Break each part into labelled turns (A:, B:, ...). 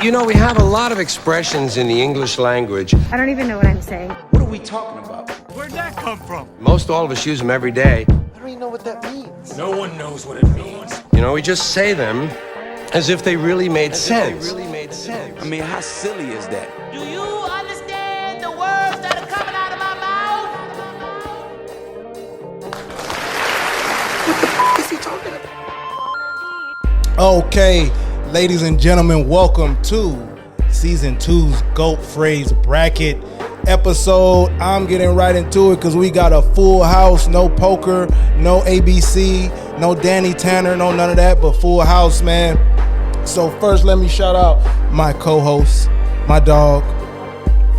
A: You know, we have a lot of expressions in the English language.
B: I don't even know what I'm saying.
C: What are we talking about?
D: Where'd that come from?
A: Most all of us use them every day.
C: I don't even know what that means.
D: No one knows what it means.
A: You know, we just say them as if they really made sense.
C: I mean, how silly is that?
E: Do you understand the words that are coming out of my mouth?
C: What the f is he talking about?
F: Okay, ladies and gentlemen, welcome to Season 2's GOAT Phrase Bracket episode. I'm getting right into it because we got a full house. No poker, no ABC, no Danny Tanner, no none of that, but full house, man. So first, let me shout out my co-host, my dog,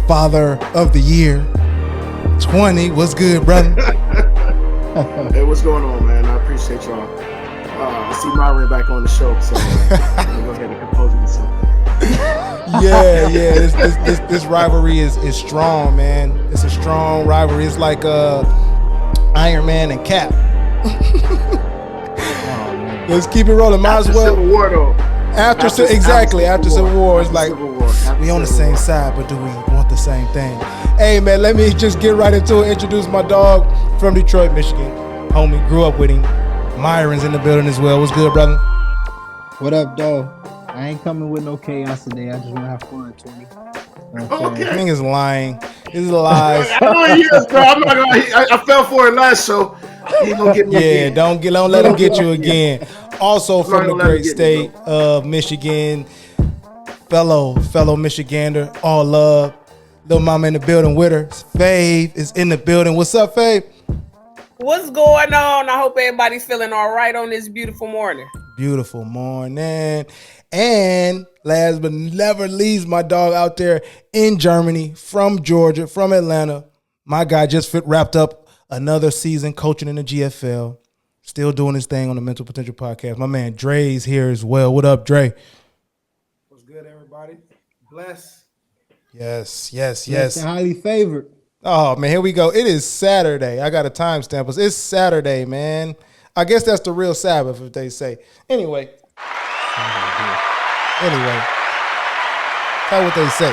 F: father of the year, 20. What's good, brother?
G: Hey, what's going on, man? I appreciate y'all. I see Myron back on the show, so I'm gonna go ahead and compose myself.
F: Yeah. This rivalry is strong, man. It's a strong rivalry. It's like Iron Man and Cap. Let's keep it rolling. Might as well.
G: Civil War, though.
F: After Civil War, it's like we on the same side, but do we want the same thing? Hey, man, let me just get right into it. Introduce my dog from Detroit, Michigan. Homie, grew up with him. Myron's in the building as well. What's good, brother?
H: What up, dog? I ain't coming with no chaos today. I just want to have fun, 20.
G: Okay.
F: I think it's lying. It's lies.
G: I know he is, bro. I'm not gonna. I fell for it last show. He gonna get me again.
F: Don't let him get you again. Also from the great state of Michigan, fellow Michigander, all love. Little mama in the building with her. Fave is in the building. What's up, Fave?
I: What's going on? I hope everybody's feeling all right on this beautiful morning.
F: Beautiful morning. And last but never least, my dog out there in Germany, from Georgia, from Atlanta. My guy just wrapped up another season coaching in the GFL. Still doing his thing on the Mental Potential Podcast. My man Dre's here as well. What up, Dre?
G: What's good, everybody? Bless.
F: Yes.
H: Highly favored.
F: Oh, man, here we go. It is Saturday. I got a timestamp. It's Saturday, man. I guess that's the real Sabbath, if they say. Anyway, that's what they say.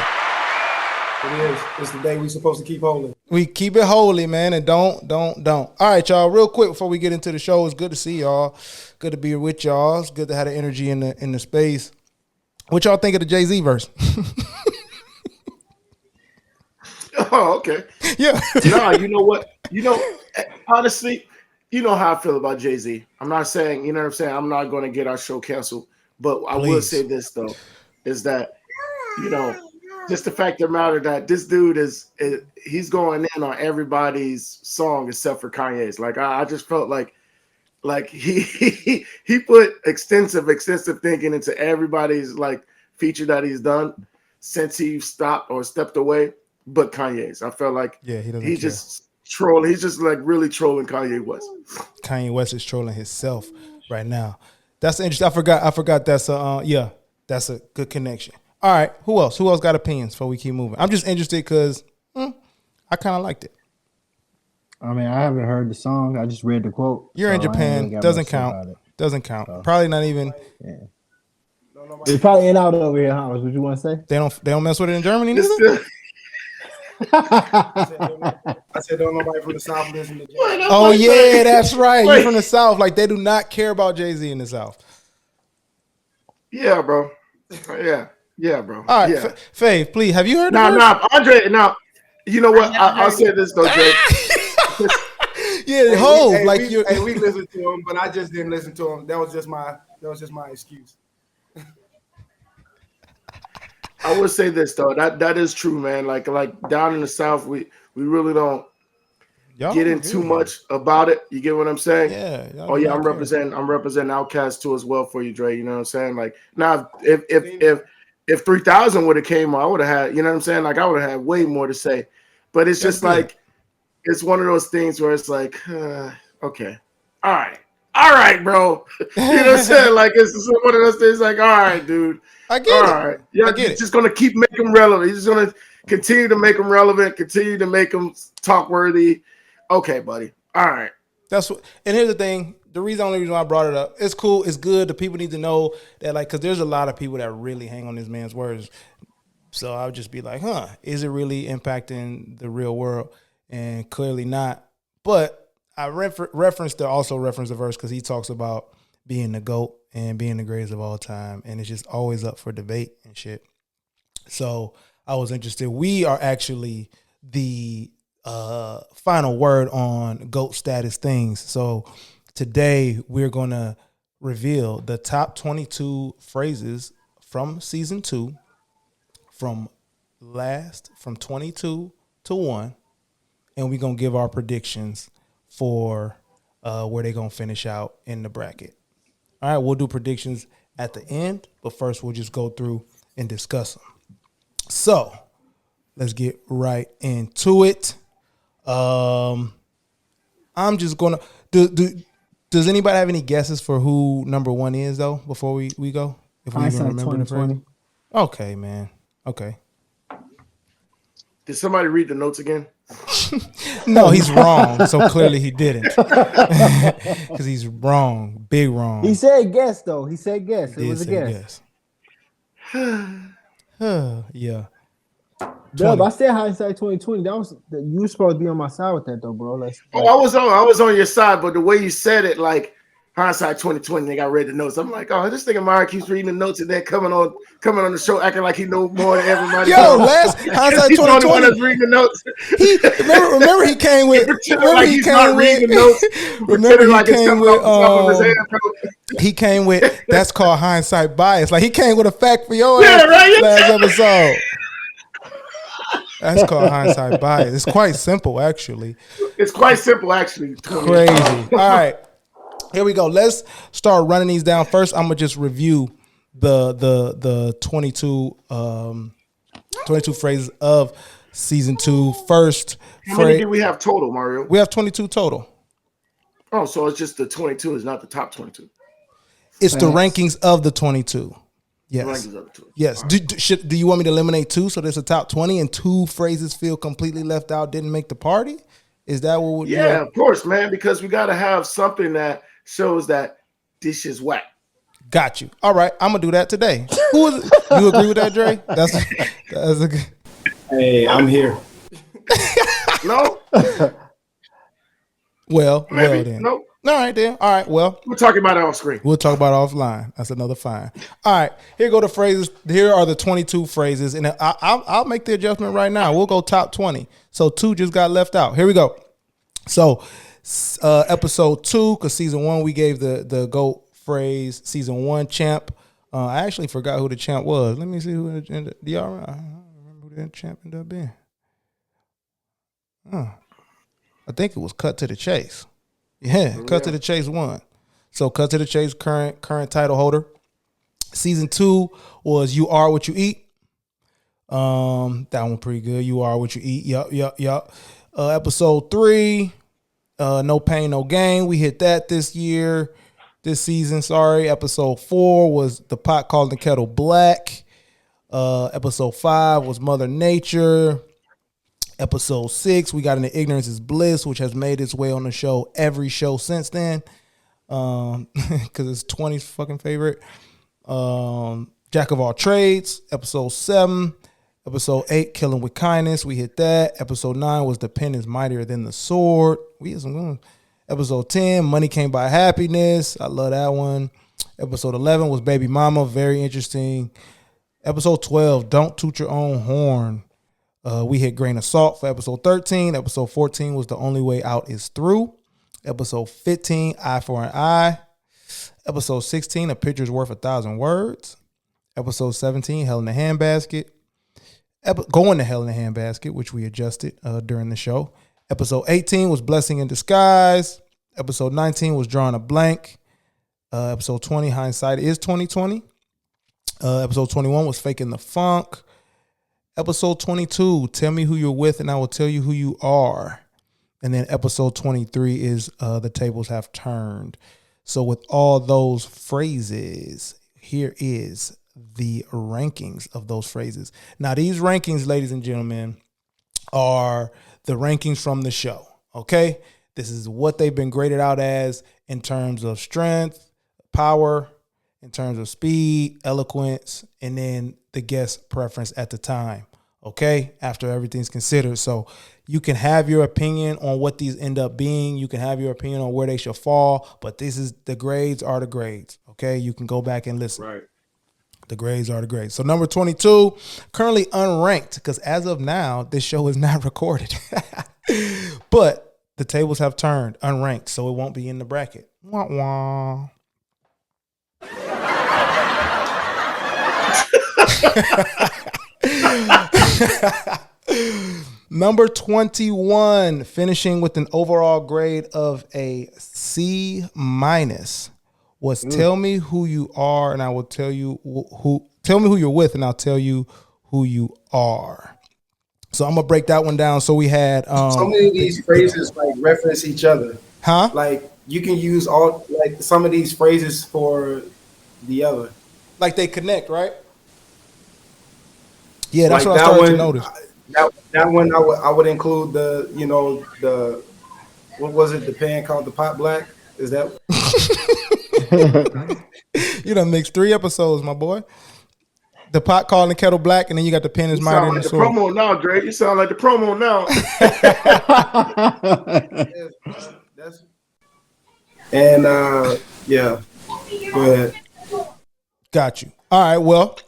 G: It is. It's the day we supposed to keep holy.
F: We keep it holy, man, and don't. All right, y'all, real quick before we get into the show, it's good to see y'all. Good to be with y'all. It's good to have the energy in the space. What y'all think of the Jay-Z verse?
G: Oh, okay.
F: Yeah.
G: Nah, you know what? Honestly, you know how I feel about Jay-Z. I'm not saying, you know what I'm saying? I'm not going to get our show canceled. But I will say this, though, is that, just the fact of the matter that this dude he's going in on everybody's song except for Kanye's. Like, I just felt like he put extensive thinking into everybody's, like, feature that he's done since he stopped or stepped away. But Kanye's, I felt like he's just trolling. He's just like really trolling Kanye West.
F: Kanye West is trolling himself right now. That's interesting. I forgot. That's a good connection. All right, who else? Who else got opinions before we keep moving? I'm just interested because I kind of liked it.
H: I mean, I haven't heard the song. I just read the quote.
F: You're in Japan. Doesn't count. Doesn't count. Probably not even.
H: Yeah. It's probably ain't out over here, huh? What you want to say?
F: They don't mess with it in Germany neither?
G: I said, don't nobody from the South listen to Jay.
F: Oh, yeah, that's right. You're from the South. Like, they do not care about Jay-Z in the South.
G: Yeah, bro. Yeah, bro.
F: All right,
G: yeah.
F: Fave, please. Have you heard
G: Andre, now, you know what? I'll say this, though, Jay.
F: Yeah,
G: we listened to him, but I just didn't listen to him. That was just my excuse. I would say this though, that is true, man. Like down in the South, we really don't get in too much about it. You get what I'm saying?
F: Yeah.
G: Oh yeah, I'm representing Outkast too as well for you, Dre. You know what I'm saying? Like now, if 3000 would have came, I would have had. You know what I'm saying? Like I would have had way more to say. But it's just like it's one of those things where it's like, okay, all right, bro. You know what I'm saying? Like it's one of those things. Like all right, dude.
F: I get it.
G: All right. Yeah,
F: I get it.
G: Just gonna keep making them relevant. He's just gonna continue to make them relevant, continue to make them talk worthy. Okay, buddy. All right.
F: That's what. And here's the thing: only reason why I brought it up, it's cool, it's good. The people need to know that, like, because there's a lot of people that really hang on this man's words. So I would just be like, is it really impacting the real world? And clearly not. But I referenced the verse because he talks about being the GOAT and being the greatest of all time. And it's just always up for debate and shit. So I was interested. We are actually the final word on GOAT status things. So today we're going to reveal the top 22 phrases from season 2, from 22 to 1, and we're going to give our predictions for where they're going to finish out in the bracket. All right, we'll do predictions at the end, but first we'll just go through and discuss them. So let's get right into it. I'm just going to does anybody have any guesses for who number 1 is, though, before we go? If we even remember the phrase? Okay, man. Okay.
G: Did somebody read the notes again?
F: No, he's wrong. So clearly he didn't. Because he's wrong. Big wrong.
H: He said guess, though. He said guess. It was a guess.
F: Yeah.
H: Dub, I said hindsight 2020. You were supposed to be on my side with that, though, bro.
G: I was on your side, but the way you said it, like hindsight 2020, nigga, I read the notes. I'm like, oh, this nigga Myron keeps reading the notes and then coming on the show acting like he know more than everybody.
F: Yo, last hindsight 2020.
G: He's the only one that's reading the notes.
F: Remember he came with. He came with. That's called hindsight bias. Like he came with a fact for your ass last episode. That's called hindsight bias. It's quite simple, actually.
G: Crazy.
F: All right. Here we go. Let's start running these down. First, I'm gonna just review the 22 phrases of season 2. First,
G: how many do we have total, Mario?
F: We have 22 total.
G: Oh, so it's just the 22 is not the top 22.
F: It's the rankings of the 22. Yes. Yes. Do you want me to eliminate 2 so there's a top 20 and 2 phrases feel completely left out, didn't make the party? Is that what would?
G: Yeah, of course, man. Because we got to have something that shows that this is whack.
F: Got you. All right, I'm gonna do that today. You agree with that, Dre? That's a good.
B: Hey, I'm here.
G: No.
F: Well,
G: maybe.
F: Then.
G: Nope.
F: All right, then. All right, well.
G: We'll talk about it off screen.
F: We'll talk about it offline. That's another fine. All right, here go the phrases. Here are the 22 phrases, and I'll make the adjustment right now. We'll go top 20. So 2 just got left out. Here we go. So episode 2, because season 1 we gave the GOAT phrase. Season 1 champ. I actually forgot who the champ was. Let me see who the y'all. I don't remember who that champ ended up being. I think it was Cut to the Chase. Yeah, Cut to the Chase won. So Cut to the Chase, current title holder. Season 2 was You Are What You Eat. That one pretty good. You Are What You Eat. Yup. Episode 3, No Pain, No Gain. We hit that this season. Episode 4 was The Pot Calling the Kettle Black. Episode 5 was Mother Nature. Episode 6, we got into Ignorance is Bliss, which has made its way on the show every show since then. Because it's 20's fucking favorite. Jack of All Trades. Episode 7. Episode 8, Killing with Kindness. We hit that. Episode 9 was The Pen is Mightier Than the Sword. We had some good ones. Episode 10, Money Came by Happiness. I love that one. Episode 11 was Baby Mama. Very interesting. Episode 12, Don't Toot Your Own Horn. We hit Grain of Salt for episode 13. Episode 14 was The Only Way Out Is Through. Episode 15, Eye for an Eye. Episode 16, A Picture's Worth 1,000 Words. Episode 17, Hell in a Handbasket. Going to Hell in a Handbasket, which we adjusted during the show. Episode 18 was Blessing in Disguise. Episode 19 was Drawing a Blank. Episode 20, Hindsight is 2020. Episode 21 was Faking the Funk. Episode 22, Tell Me Who You're With and I Will Tell You Who You Are. And then episode 23 is The Tables Have Turned. So with all those phrases, here is the rankings of those phrases. Now, these rankings, ladies and gentlemen, are the rankings from the show, okay? This is what they've been graded out as, in terms of strength, power, in terms of speed, eloquence, and then the guest preference at the time. Okay, after everything's considered. So you can have your opinion on what these end up being. You can have your opinion on where they should fall, but the grades are the grades. Okay, you can go back and listen.
G: Right.
F: The grades are the grades. So number 22, currently unranked, because as of now, this show is not recorded. But the tables have turned unranked, so it won't be in the bracket. Wah, wah. Number 21, finishing with an overall grade of a C-, was tell me who you are, and I will tell you tell me who you're with, and I'll tell you who you are. So I'm gonna break that one down. So we had
B: so many of these phrases like reference each other.
F: Huh?
B: Like you can use all like some of these phrases for the other.
F: Like they connect, right? Yeah, that's
B: like
F: what I started to notice.
B: That one I would include the what was it? The pan called the pot black. Is that?
F: You done mixed 3 episodes, my boy. The pot calling the kettle black, and then you got the pen is Myron
G: like
F: and the
G: the
F: sword.
G: promo now, Dre. You sound like the promo now.
B: Yeah. Go ahead.
F: Got you. All right. Well,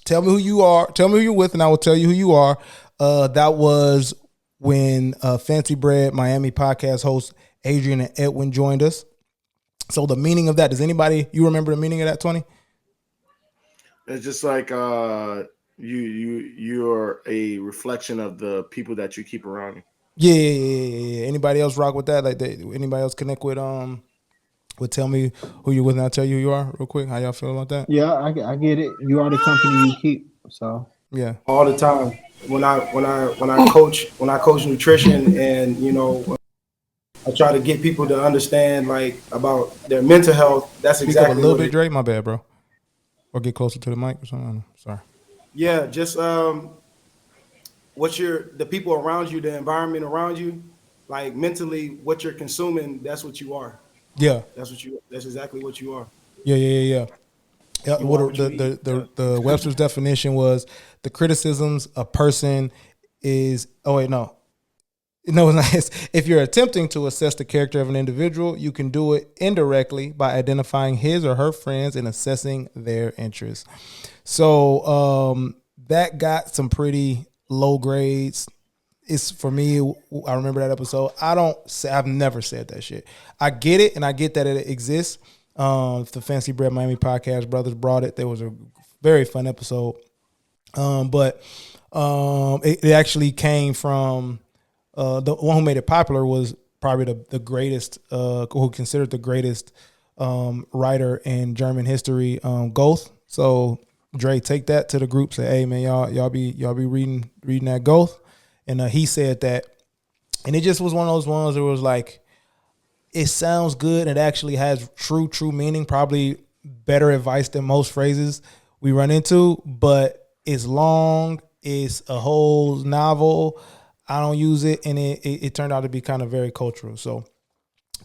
F: tell me who you are. Tell me who you're with, and I will tell you who you are. That was when Fancy Bread Miami podcast host Adrian and Edwin joined us. So the meaning of that, does anybody, you remember the meaning of that, 20?
G: It's just like you're a reflection of the people that you keep around you.
F: Yeah. Anybody else rock with that? Like, anybody else connect with tell me who you're with, and I'll tell you who you are real quick. How y'all feel about that?
H: Yeah, I get it. You are the company you keep. So
F: yeah,
B: all the time. When I coach nutrition, and I try to get people to understand like about their mental health. That's
F: Speak
B: exactly
F: up a little bit, Dre. My bad, bro. Or get closer to the mic or something. Sorry.
B: Yeah, just the people around you, the environment around you, like mentally, what you're consuming. That's what you are.
F: Yeah,
B: that's exactly what you are.
F: Yeah. What the Webster's definition was: the criticisms a person is. Oh wait, no, it's not. If you're attempting to assess the character of an individual, you can do it indirectly by identifying his or her friends and assessing their interests. So that got some pretty low grades. It's for me. I remember that episode. I've never said that shit. I get it, and I get that it exists. The Fancy Bread Miami podcast brothers brought it. There was a very fun episode. But it actually came from the one who made it popular was probably the greatest, who considered the greatest writer in German history, Goethe. So Dre, take that to the group. Say, hey man, y'all be reading that Goethe. And he said that, and it just was one of those ones that was like, it sounds good and it actually has true meaning, probably better advice than most phrases we run into, but it's long, it's a whole novel. I don't use it, and it turned out to be kind of very cultural. So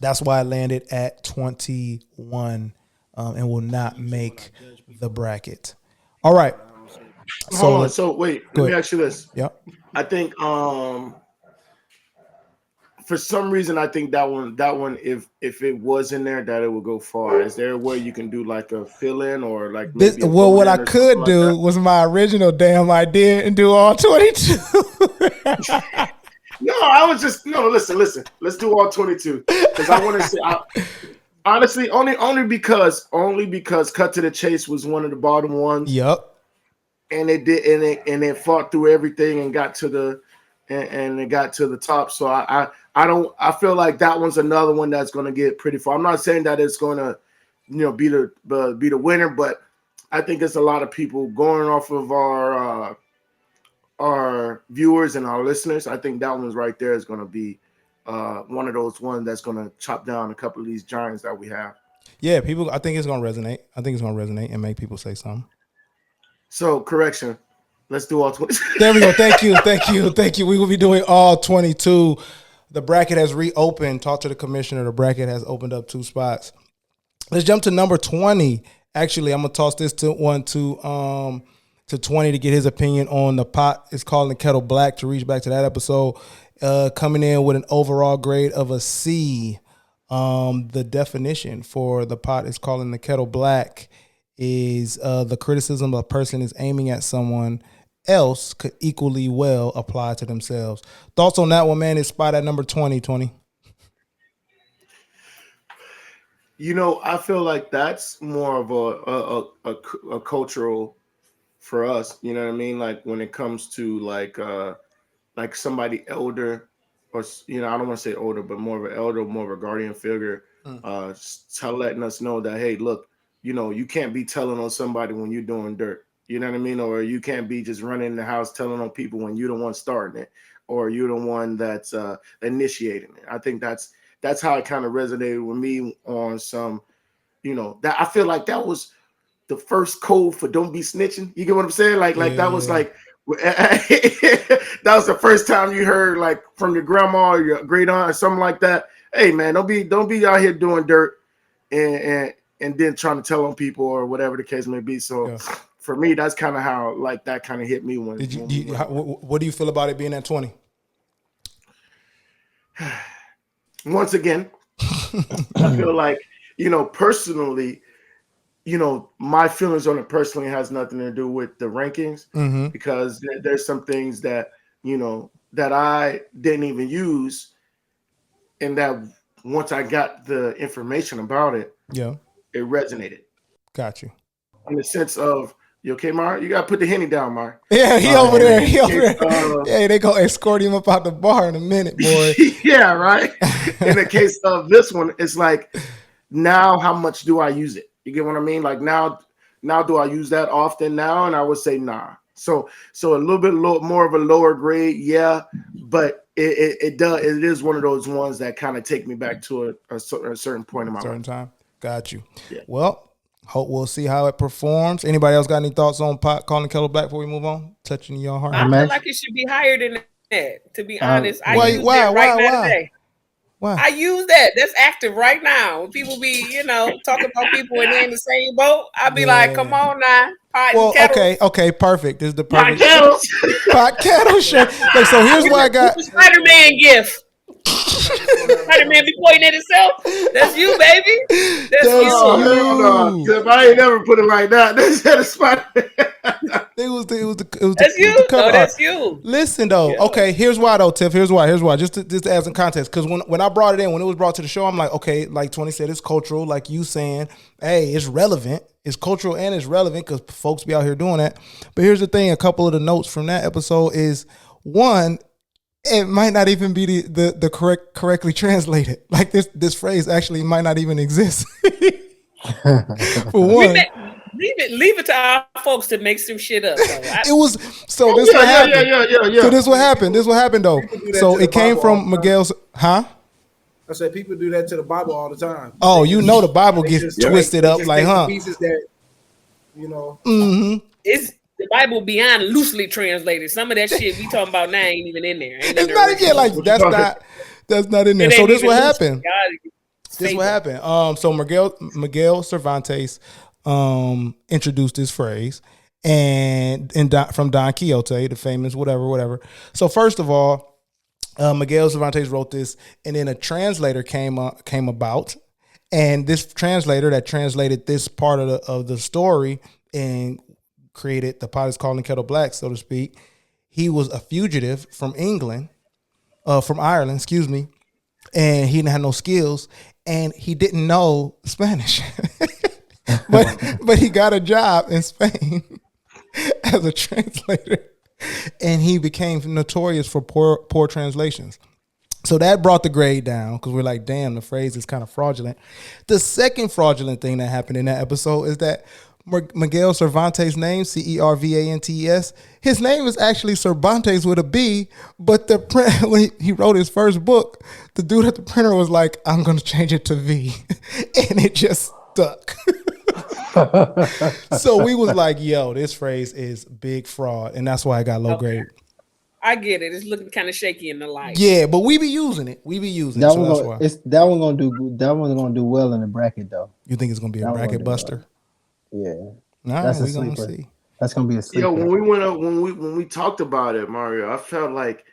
F: that's why I landed at 21 and will not make the bracket. All right.
G: Hold on. So wait, let me ask you this.
F: Yep.
G: I think for some reason I think that one if it was in there that it would go far. Is there a way you can do like a fill-in or like maybe
F: what I could do was my original damn idea and do all 22.
G: No, I was just listen. Let's do all 22 because I want to say honestly only because Cut to the Chase was one of the bottom ones.
F: Yep.
G: And it did, and it fought through everything and got to the top. So I feel like that one's another one that's going to get pretty far. I'm not saying that it's going to, be the winner, but I think it's a lot of people going off of our viewers and our listeners. I think that one's right there is going to be one of those ones that's going to chop down a couple of these giants that we have.
F: Yeah, people. I think it's going to resonate. And make people say something.
G: So, correction. Let's do all 20.
F: There we go. Thank you. We will be doing all 22. The bracket has reopened. Talk to the commissioner. The bracket has opened up 2 spots. Let's jump to number 20. Actually, I'm gonna toss this to 20 to get his opinion on the pot. It's calling the kettle black to reach back to that episode. Coming in with an overall grade of a C. The definition for the pot is calling the kettle black is the criticism a person is aiming at someone else could equally well apply to themselves. Thoughts on that one, man? It's spot at number 20.
G: You know, I feel like that's more of a cultural for us. You know what I mean? Like when it comes to like somebody elder, or I don't want to say older, but more of an elder, more of a guardian figure, letting us know that, hey, look, you can't be telling on somebody when you're doing dirt. You know what I mean? Or you can't be just running in the house telling on people when you're the one starting it, or you're the one that's initiating it. I think that's how it kind of resonated with me on some, that I feel like that was the first code for don't be snitching. You get what I'm saying? That was like, that was the first time you heard like from your grandma or your great aunt or something like that. Hey man, don't be out here doing dirt and then trying to tell on people or whatever the case may be. So for me, that's kind of how like that kind of hit me when.
F: What do you feel about it being at 20?
G: Once again, I feel like, personally, my feelings on it personally has nothing to do with the rankings, because there's some things that, that I didn't even use. And that once I got the information about it, it resonated.
F: Got you.
G: In the sense of, you okay, Myron? You got to put the Henny down, Myron.
F: Yeah, he over there. Hey, they go escort him up out the bar in a minute, boy.
G: Yeah, right. In the case of this one, it's like, now how much do I use it? You get what I mean? Like now do I use that often now? And I would say nah. So a little bit more of a lower grade, yeah. But it is one of those ones that kind of take me back to a certain point in my life.
F: Time. Got you. Yeah. Well, hope we'll see how it performs. Anybody else got any thoughts on pot calling kettle black before we move on? Touching your heart.
I: I feel like it should be higher than that. To be honest, why? I use that. That's active right now. When people be, talking about people and they're in the same boat, I'll be like, come on now.
F: Okay, perfect. This is the perfect pot kettle show. Look, so here's what I got.
I: Spider-Man gift. Spider-Man be pointing at himself. That's you, baby. That's you.
G: No. I ain't never put it like that. That's a Spider-Man.
F: That's
I: you. That's you.
F: Listen though. Yeah. Okay, here's why though, Tiff. Here's why. Just to add some context, because when I brought it in, when it was brought to the show, I'm like, okay, like 20 said, it's cultural. Like you saying, hey, it's relevant. It's cultural and it's relevant because folks be out here doing that. But here's the thing: a couple of the notes from that episode is one. It might not even be the correctly translated. Like this phrase actually might not even exist. For one.
I: Leave it to our folks to make some shit up.
F: It was so. This what happened. So this what happened. This what happened though. So it came from Miguel's. Huh?
B: I said people do that to the Bible all the time.
F: Oh, the Bible gets twisted up like, huh?
B: Pieces that,
I: It's the Bible beyond loosely translated. Some of that shit we talking about now ain't even in there.
F: It's not again like that's not in there. So this what happened. This what happened. So Miguel Cervantes introduced this phrase and from Don Quixote, the famous whatever. So first of all, Miguel Cervantes wrote this, and then a translator came about, and this translator that translated this part of the story and created the pot is calling kettle black, so to speak. He was a fugitive from Ireland, excuse me, and he didn't have no skills, and he didn't know Spanish. But he got a job in Spain as a translator, and he became notorious for poor translations. So that brought the grade down because we're like, damn, the phrase is kind of fraudulent. The second fraudulent thing that happened in that episode is that Miguel Cervantes' name, Cervantes, his name is actually Cervantes with a B, but when he wrote his first book, the dude at the printer was like, I'm going to change it to V, and it just stuck. So we was like, yo, this phrase is big fraud, and that's why I got low grade.
I: I get it. It's looking kind of shaky in the light.
F: Yeah, but we be using it.
H: That
F: so
H: one
F: that's
H: gonna,
F: why.
H: that one gonna do well in the bracket though.
F: You think it's gonna be a bracket buster?
H: Yeah.
F: All right,
H: That's a
F: we gonna
H: sleeper.
F: see.
H: That's gonna be a sleeper.
G: Yo, when we went up, when we talked about it, Mario, I felt like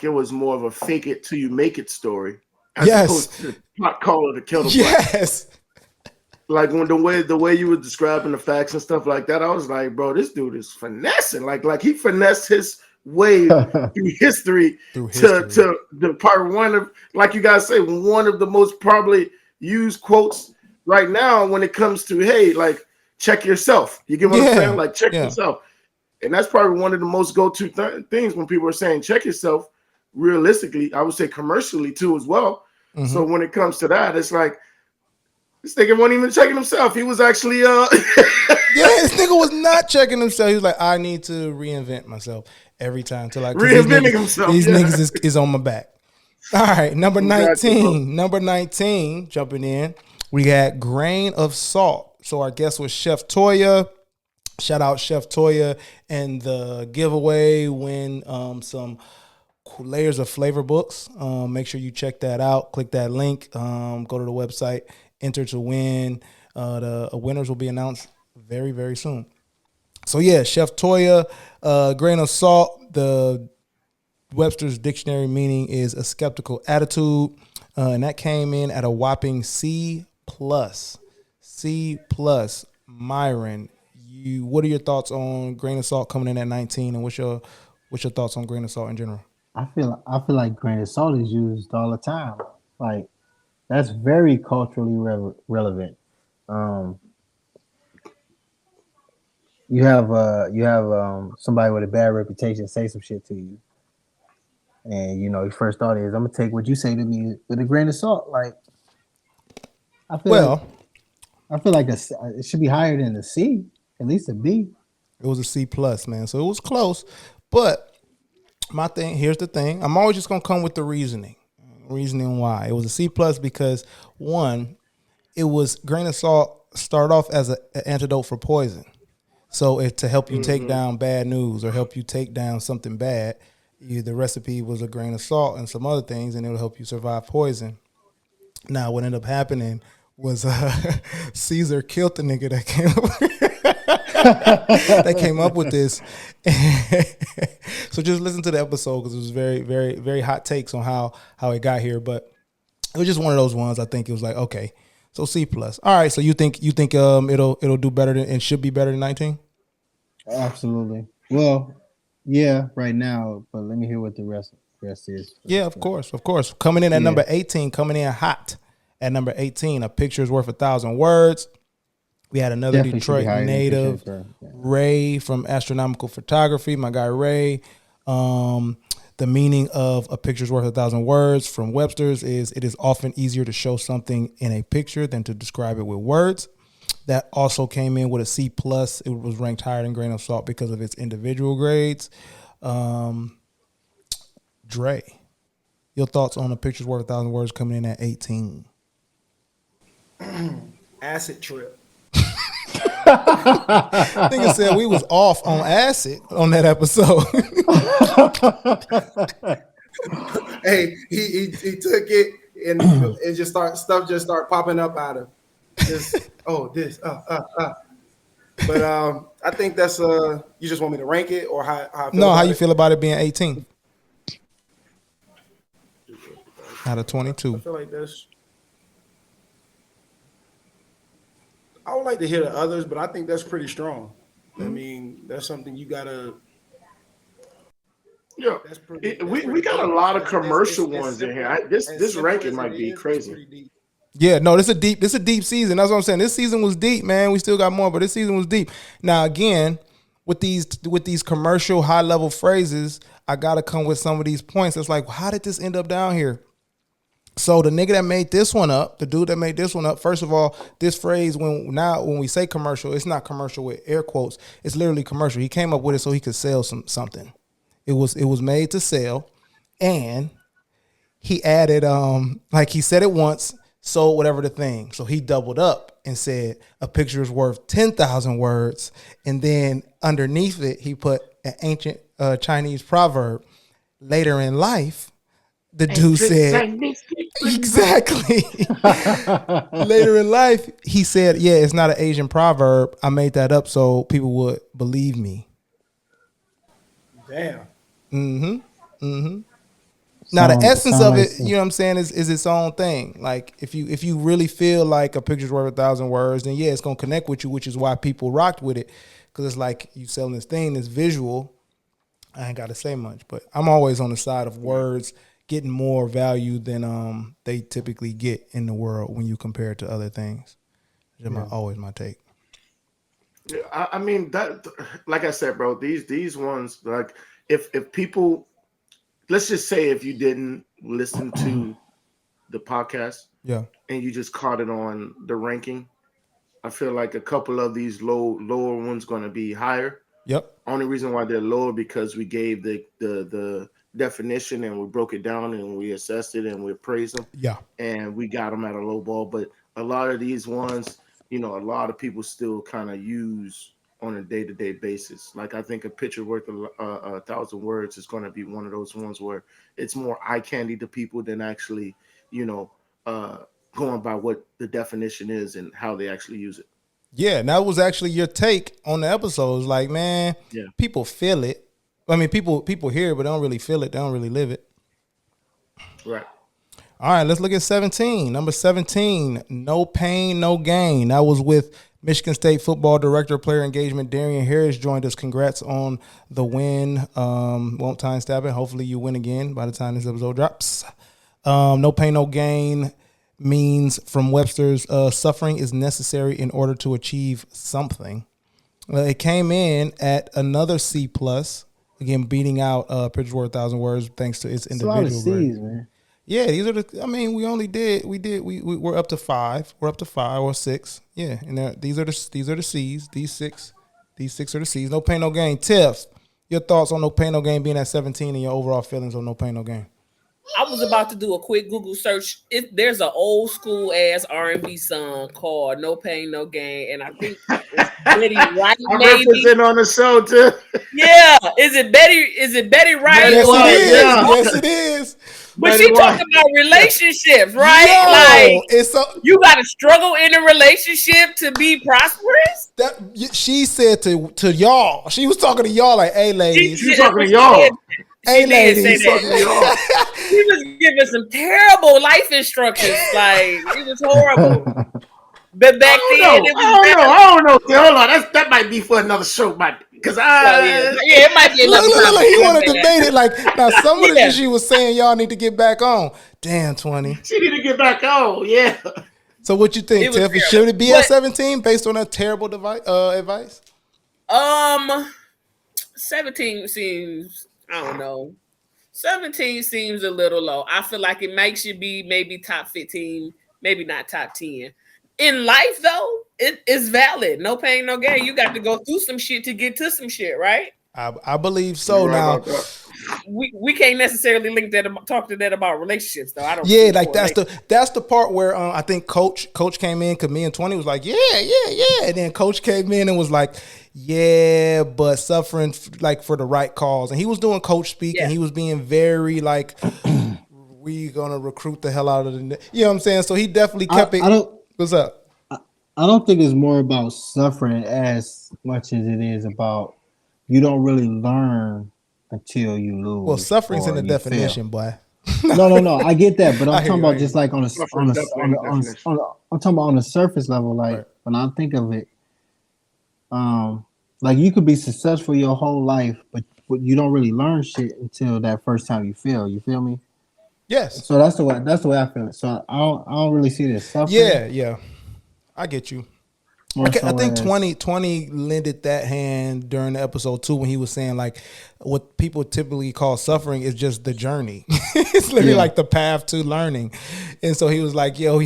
G: it was more of a fake it till you make it story, as opposed to the pot caller to kettle black.
F: Yes.
G: Like when the way you were describing the facts and stuff like that, I was like, bro, this dude is finessing. Like he finessed his way through history to the part one of, like you guys say, one of the most probably used quotes right now when it comes to, hey, like, check yourself. You get what I'm saying? Like, check yourself. And that's probably one of the most go-to things when people are saying check yourself. Realistically, I would say commercially too as well.
F: Mm-hmm.
G: So when it comes to that, it's like this nigga wasn't even checking himself. He was actually
F: yeah, this nigga was not checking himself. He was like, I need to reinvent myself every time till I
G: reinventing himself.
F: These niggas is on my back. All right, number 19. Number 19, jumping in. We got Grain of Salt. So our guest was Chef Toya. Shout out Chef Toya, and the giveaway win some layers of flavor books. Make sure you check that out. Click that link. Go to the website. Enter to win. The winners will be announced very, very soon. So yeah, Chef Toya, Grain of Salt. The Webster's dictionary meaning is a skeptical attitude, and that came in at a whopping C+. C+. Myron, what are your thoughts on Grain of Salt coming in at 19, and what's your thoughts on Grain of Salt in general?
H: I feel like Grain of Salt is used all the time. Like, that's very culturally relevant. You have somebody with a bad reputation say some shit to you, and you know your first thought is, I'm gonna take what you say to me with a grain of salt. Like, I feel like it should be higher than a C, at least a B.
F: It was a C+, man. So it was close, but here's the thing. I'm always just gonna come with the reasoning why it was a C+ because one, it was Grain of Salt started off as an antidote for poison. So to help you take down bad news or help you take down something bad, the recipe was a grain of salt and some other things, and it will help you survive poison. Now, what ended up happening was Caesar killed the nigga that came up with this. So just listen to the episode because it was very, very, very hot takes on how it got here. But it was just one of those ones. I think it was like, okay, so C+. All right, so you think it'll do better than and should be better than 19?
H: Absolutely. Well, yeah, right now, but let me hear what the rest is.
F: Yeah, of course. Coming in at number 18, coming in hot at number 18. A picture is worth 1,000 words. We had another
H: Definitely
F: Detroit native, Ray from Astronomical Photography. My guy Ray. The meaning of a picture is worth 1,000 words from Webster's is it is often easier to show something in a picture than to describe it with words. That also came in with a C+. It was ranked higher than Grain of Salt because of its individual grades. Dre, your thoughts on a picture's worth 1,000 words coming in at 18?
B: Acid trip.
F: Nigga said we was off on acid on that episode.
B: Hey, he took it and it just start popping up out of just this. But I think that's you just want me to rank it or how I feel
F: how you feel about it being 18 out of 22?
B: I feel like that's. I would like to hear the others, but I think that's pretty strong. I mean, that's something you gotta.
G: Yeah, we got a lot of commercial ones in here. This ranking might be crazy.
F: Yeah, no, this is a deep season. That's what I'm saying. This season was deep, man. We still got more, but this season was deep. Now, again, with these commercial high level phrases, I gotta come with some of these points. It's like, how did this end up down here? So the nigga that made this one up, the dude that made this one up, first of all, this phrase, when we say commercial, it's not commercial with air quotes. It's literally commercial. He came up with it so he could sell something. It was made to sell, and he added like he said it once, sold whatever the thing. So he doubled up and said a picture is worth 10,000 words, and then underneath it he put an ancient Chinese proverb. Later in life, the dude said, exactly. Later in life, he said, yeah, it's not an Asian proverb. I made that up so people would believe me.
B: Damn.
F: Now the essence of it, you know what I'm saying, is its own thing. Like if you really feel like a picture's worth 1,000 words, then yeah, it's gonna connect with you, which is why people rocked with it. Cause it's like you selling this thing, this visual. I ain't gotta say much, but I'm always on the side of words getting more value than they typically get in the world when you compare it to other things. That's always my take.
G: Yeah, I mean that, like I said, bro. These ones, like if people, let's just say if you didn't listen to the podcast,
F: yeah,
G: and you just caught it on the ranking, I feel like a couple of these lower ones going to be higher.
F: Yep.
G: Only reason why they're lower because we gave the definition and we broke it down and we assessed it and we appraised them.
F: Yeah.
G: And we got them at a low ball. But a lot of these ones, you know, a lot of people still kind of use on a day-to-day basis. Like I think a picture worth 1,000 words is going to be one of those ones where it's more eye candy to people than actually, you know, going by what the definition is and how they actually use it.
F: Yeah, and that was actually your take on the episodes. Like, man, people feel it. I mean, people hear it, but they don't really feel it. They don't really live it.
G: Right.
F: All right, let's look at 17. Number 17, No Pain, No Gain. That was with Michigan State football director, player engagement, Darian Harris joined us. Congrats on the win. Won't time stab it. Hopefully you win again by the time this episode drops. No pain, no gain means from Webster's suffering is necessary in order to achieve something. It came in at another C plus, again beating out Pictures Worth 1,000 Words thanks to its individual.
H: It's a lot of C's, man.
F: Yeah, these are the. I mean, we're up to 5. We're up to 5 or 6. Yeah, and these are the C's. These six are the C's. No pain, no gain. Tiff, your thoughts on No Pain, No Gain being at 17 and your overall feelings on No Pain, No Gain.
I: I was about to do a quick Google search. There's an old school ass R&B song called "No Pain, No Gain," and I think it's Betty Wright.
G: I'm representing on the show too.
I: Yeah, is it Betty Wright?
F: Yes, it is. Yes, it is.
I: But she talking about relationships, right?
F: Yo, it's
I: you got to struggle in a relationship to be prosperous.
F: She said to y'all. She was talking to y'all like, "Hey, ladies."
G: She was talking to y'all.
F: Hey, ladies.
I: She was giving some terrible life instructions. Like, it was horrible. But back then,
G: I don't know. Hold on, that might be for another show, because
I: it might be another
F: look, he want to debate it. Like, now some of the shit she was saying, y'all need to get back on. Damn, 20.
G: She need to get back on. Yeah.
F: So what you think, Tiff? Should it be at 17 based on that terrible advice?
I: 17 seems. I don't know. 17 seems a little low. I feel like it makes you be maybe top 15, maybe not top 10. In life, though, it is valid. No pain, no gain. You got to go through some shit to get to some shit, right?
F: I believe so. Now,
I: we can't necessarily talk to that about relationships, though. I don't.
F: Yeah, like that's the part where I think Coach came in because me and 20 was like, yeah, and then Coach came in and was like, yeah, but suffering like for the right cause, and he was doing Coach speak, and he was being very like, we gonna recruit the hell out of the, you know what I'm saying? So he definitely kept it. What's up?
H: I don't think it's more about suffering as much as it is about you don't really learn until you lose.
F: Well, suffering's in the definition, boy.
H: No. I get that, but I'm talking about just like I'm talking about on a surface level. Like when I think of it, like you could be successful your whole life, but you don't really learn shit until that first time you fail. You feel me?
F: Yes.
H: So that's the way I feel it. So I don't really see this suffering.
F: Yeah. I get you. I think 20 lended that hand during the episode too when he was saying like what people typically call suffering is just the journey. It's literally like the path to learning. And so he was like, yo,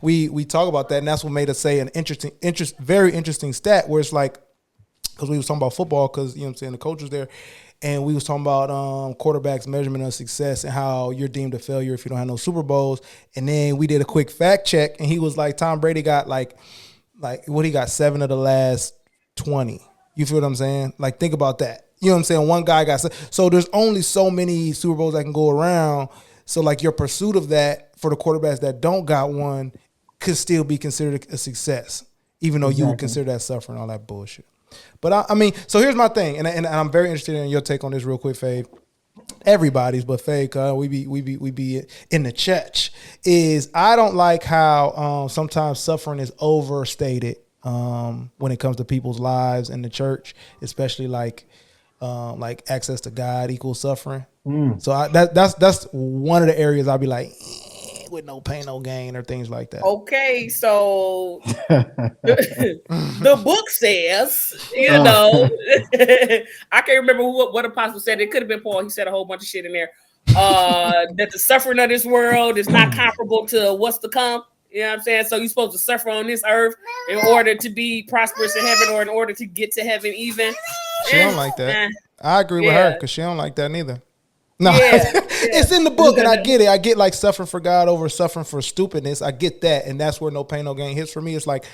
F: we talk about that, and that's what made us say an very interesting stat where it's like, because we was talking about football because, you know what I'm saying, the coach was there, and we was talking about quarterbacks' measurement of success and how you're deemed a failure if you don't have no Super Bowls. And then we did a quick fact check, and he was like, Tom Brady got like what he got 7 of the last 20. You feel what I'm saying? Like, think about that. You know what I'm saying? One guy got so there's only so many Super Bowls that can go around. So like your pursuit of that for the quarterbacks that don't got one could still be considered a success, even though you would consider that suffering, all that bullshit. But I mean, so here's my thing, and I'm very interested in your take on this real quick, Fave. Everybody's, but Fave, we be in the church. Is I don't like how sometimes suffering is overstated when it comes to people's lives in the church, especially like access to God equals suffering. So that's one of the areas I'll be like, with no pain, no gain, or things like that.
I: Okay, so the book says, you know, I can't remember what apostle said. It could have been Paul. He said a whole bunch of shit in there. That the suffering of this world is not comparable to what's to come. You know what I'm saying? So you're supposed to suffer on this earth in order to be prosperous in heaven, or in order to get to heaven even.
F: She don't like that. I agree with her because she don't like that neither. No, it's in the book, and I get it. I get like suffering for God over suffering for stupidness. I get that, and that's where no pain, no gain hits for me. It's like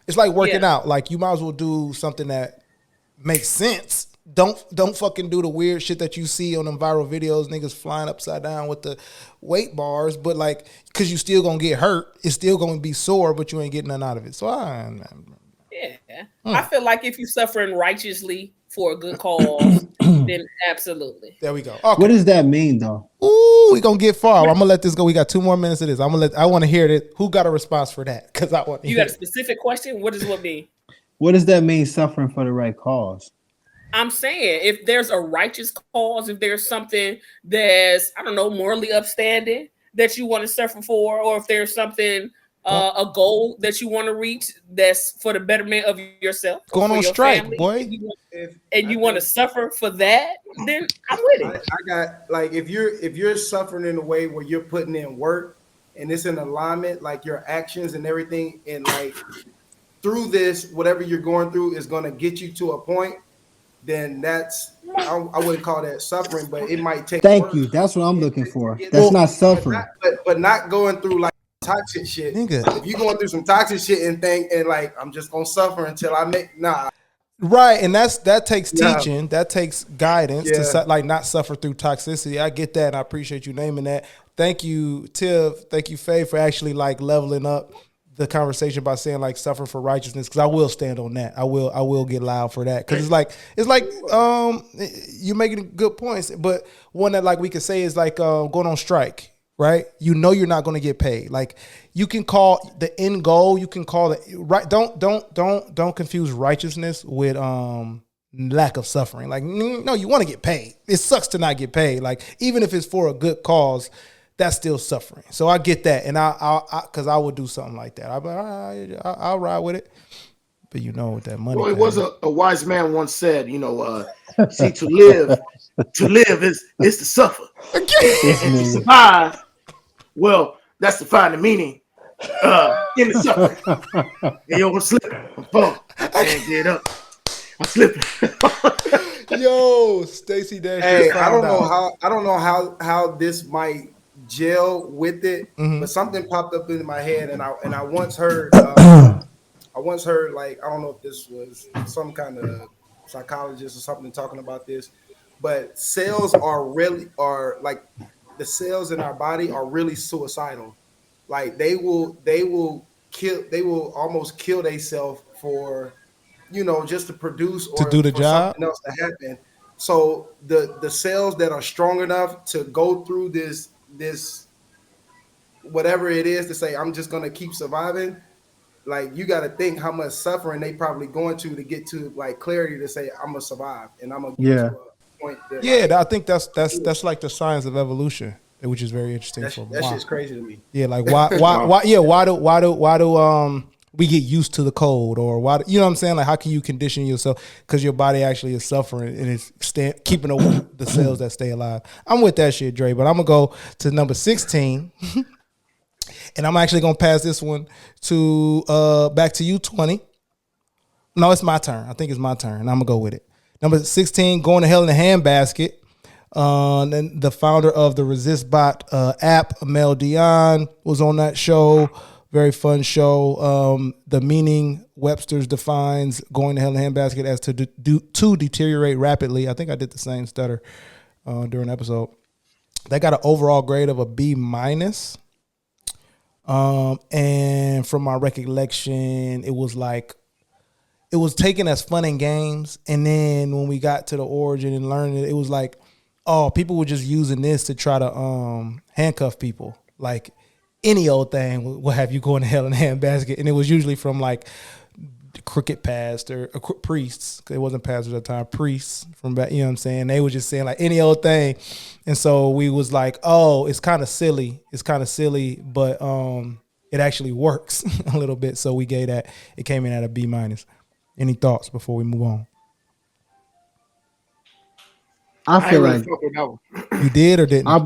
F: working out. Like you might as well do something that makes sense. Don't fucking do the weird shit that you see on them viral videos, niggas flying upside down with the weight bars. But like, cause you still gonna get hurt. It's still gonna be sore, but you ain't getting none out of it. So
I: I feel like if you're suffering righteously for a good cause, then absolutely.
F: There we go. Okay.
H: What does that mean, though?
F: Ooh, we gonna get far. I'm gonna let this go. We got 2 more minutes of this. I want to hear it. Who got a response for that? Because I want.
I: You got a specific question? What does what mean?
H: What does that mean? Suffering for the right cause.
I: I'm saying if there's a righteous cause, if there's something that's, I don't know, morally upstanding that you want to suffer for, or if there's something, a goal that you want to reach that's for the betterment of yourself,
F: going on strike, family, boy,
I: and you want to suffer for that, then I'm with it.
B: I got like if you're suffering in a way where you're putting in work and it's in alignment, like your actions and everything, and like through this, whatever you're going through is going to get you to a point. Then that's I wouldn't call that suffering, but it might take.
H: Thank you. That's what I'm looking for. That's not suffering,
B: but not going through like toxic shit. If you're going through some toxic shit and think and like I'm just gonna suffer until I make
F: right, and that takes teaching, that takes guidance to like not suffer through toxicity. I get that, and I appreciate you naming that. Thank you, Tiv. Thank you, Faye, for actually like leveling up the conversation by saying like suffer for righteousness, because I will stand on that. I will get loud for that, because it's like you're making good points, but one that like we could say is like going on strike, right? You know you're not going to get paid. Like you can call the end goal, you can call it right. Don't confuse righteousness with lack of suffering. Like no, you want to get paid. It sucks to not get paid. Like even if it's for a good cause, that's still suffering. So I get that, and because I would do something like that. I'll ride with it. But you know, with that money.
G: Well, it was a wise man once said, you know, see, to live is to suffer. And to survive, well, that's to find the meaning in the suffering. Hey, yo, I'm slipping. I'm falling. I can't get up. I'm slipping.
F: Yo, Stacey Dash.
B: Hey, I don't know how this might gel with it, but something popped up in my head, and I once heard like, I don't know if this was some kind of psychologist or something talking about this, but cells are like the cells in our body are really suicidal. Like they will almost kill themselves for, you know, just to produce or
F: to do the job,
B: something else to happen. So the cells that are strong enough to go through this whatever it is to say I'm just gonna keep surviving, like you got to think how much suffering they probably going to get to like clarity to say I'm gonna survive and I'm gonna get to a point that,
F: I think that's like the science of evolution, which is very interesting.
B: That shit's crazy to me.
F: Yeah, like why do we get used to the cold, or why, you know what I'm saying? Like how can you condition yourself because your body actually is suffering and it's keeping the cells that stay alive. I'm with that shit, Dre, but I'm gonna go to number 16. And I'm actually gonna pass this one to back to you, 20. No, it's my turn. I think it's my turn. I'm gonna go with it. Number 16, Going to Hell in a Handbasket. Then the founder of the ResistBot app, Mel Dion, was on that show. Very fun show. The meaning Webster's defines going to hell in a handbasket as to deteriorate rapidly. I think I did the same stutter during the episode. They got an overall grade of a B minus. And from my recollection, it was taken as fun and games. And then when we got to the origin and learned it, it was like, oh, people were just using this to try to handcuff people. Like any old thing will have you going to hell in a handbasket. And it was usually from like crooked past or priests. It wasn't pastors at the time, priests from back, you know what I'm saying? They were just saying like any old thing. And so we was like, oh, it's kind of silly. But it actually works a little bit. So we gave that, it came in at a B minus. Any thoughts before we move on?
H: I feel like
F: you did or didn't?
H: I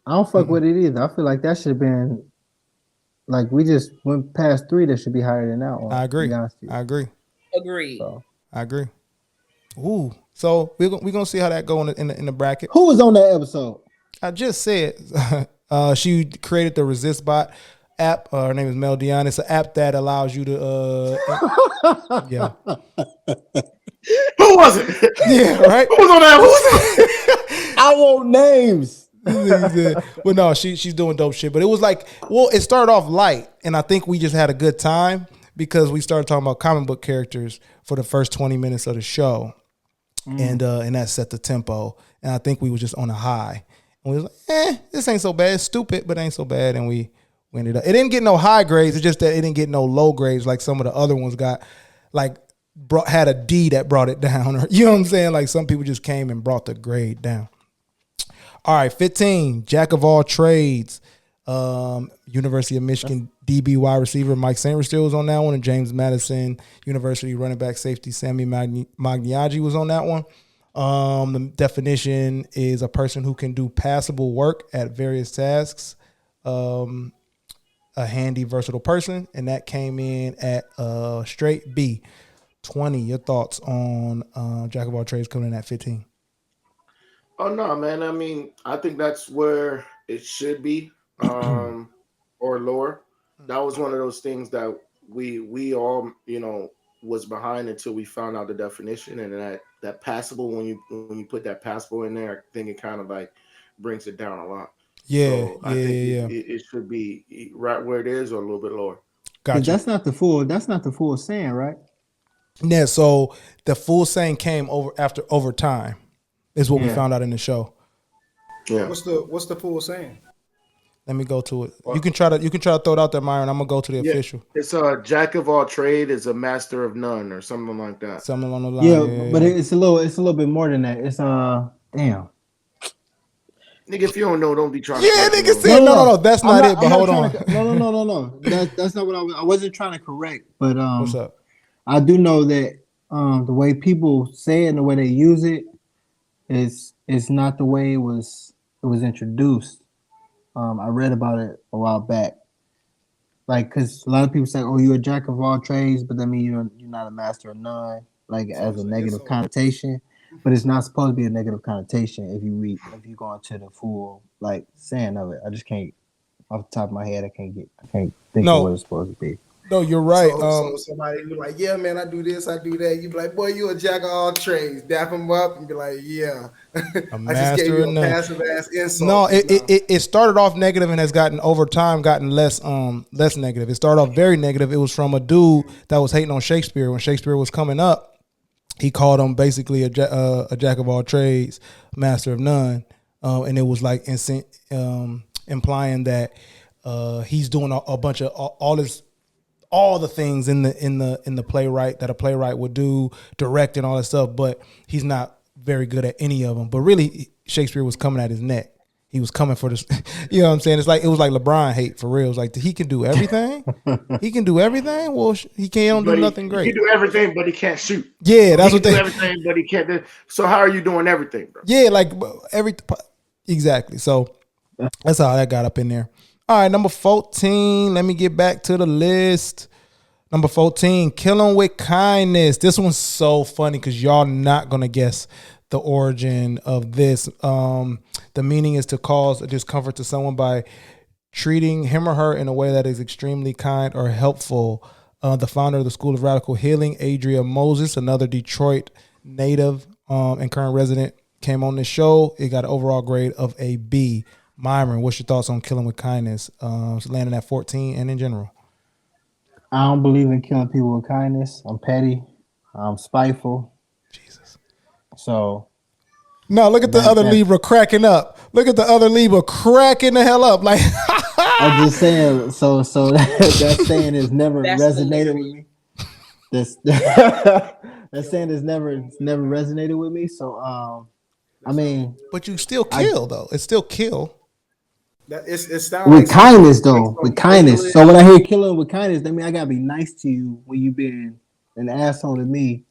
H: don't fuck with it either. I feel like that should have been like we just went past 3. That should be higher than that one.
F: I agree.
I: Agreed.
F: So, I agree. Ooh, so we're gonna see how that go in the bracket.
H: Who was on that episode?
F: I just said she created the Resist Bot app. Her name is Mel Dion. It's an app that allows you to yeah.
G: Who was it?
F: Yeah, right.
G: Who was on that?
H: I want names.
F: But no, she's doing dope shit. But it was like, well, it started off light, and I think we just had a good time because we started talking about comic book characters for the first 20 minutes of the show, and that set the tempo. And I think we were just on a high, and we was like, this ain't so bad. It's stupid, but it ain't so bad. And we ended up. It didn't get no high grades. It's just that it didn't get no low grades like some of the other ones got. Like had a D that brought it down, or you know what I'm saying? Like some people just came and brought the grade down. All right, 15, Jack of all trades. University of Michigan DB wide receiver Mike Sainristil was on that one, and James Madison University running back safety Sammy Magniaggi was on that one. The definition is a person who can do passable work at various tasks. A handy, versatile person, and that came in at straight B. 20. Your thoughts on Jack of all trades coming in at 15?
G: Oh no, man. I mean, I think that's where it should be, or lower. That was one of those things that we all, was behind until we found out the definition, and that passable, when you put that passable in there, I think it kind of like brings it down a lot.
F: Yeah,
G: so I think it should be right where it is or a little bit lower.
H: Gotcha. That's not the full saying, right?
F: Yeah, so the full saying came over time. Is what we found out in the show.
B: Yeah. What's the full saying?
F: Let me go to it. You can try to throw it out there, Myron. I'm gonna go to the official.
G: It's a jack of all trade is a master of none, or something like that.
F: Something along the line.
H: Yeah, but it's a little bit more than that. It's damn.
G: Nigga, if you don't know, don't be trying.
F: Yeah, nigga said no. That's not it. But hold on.
H: No. That's not what I wasn't trying to correct. But
F: what's up?
H: I do know that the way people say it and the way they use it is not the way it was introduced. I read about it a while back. Like, because a lot of people say, "Oh, you're a jack of all trades," but that means you're not a master of none. Like as a negative connotation. But it's not supposed to be a negative connotation if you go into the full like saying of it. I just can't, off the top of my head, I can't think of what it's supposed to be.
F: No, you're right.
B: So somebody be like, yeah, man, I do this, I do that. You be like, boy, you a jack of all trades. Dap them up and be like, yeah. I just gave you a passive ass insult.
F: No, it started off negative and has gotten over time gotten less negative. It started off very negative. It was from a dude that was hating on Shakespeare when Shakespeare was coming up. He called him basically a jack of all trades, master of none, and it was like implying that he's doing a bunch of all the things in the playwright that a playwright would do, direct and all that stuff, but he's not very good at any of them. But really, Shakespeare was coming at his neck. He was coming for this. You know what I'm saying? It was like LeBron hate for real. It's like he can do everything. He can do everything. Well, he can't do nothing great.
G: He can do everything, but he can't shoot.
F: Yeah, that's what they do.
G: Everything, but he can't do. So how are you doing everything, bro?
F: Yeah, like exactly. So that's how that got up in there. All right, number 14. Let me get back to the list. Number 14, Killing with Kindness. This one's so funny because y'all not gonna guess the origin of this. The meaning is to cause a discomfort to someone by treating him or her in a way that is extremely kind or helpful. The founder of the School of Radical Healing, Adria Moses, another Detroit native and current resident, came on this show. It got an overall grade of a B. Myron, what's your thoughts on Killing with Kindness? Landing at 14 and in general.
H: I don't believe in killing people with kindness. I'm petty. I'm spiteful.
F: Jesus.
H: So.
F: No, look at the other Libra cracking up. Look at the other Libra cracking the hell up. Like,
H: I'm just saying. So that saying has never resonated with me. That saying has never resonated with me. So, I mean,
F: but you still kill though. It's still kill.
B: It sounds
H: with
B: like
H: kindness though. With kindness. So when I hear killing with kindness, that means I gotta be nice to you when you been an asshole to me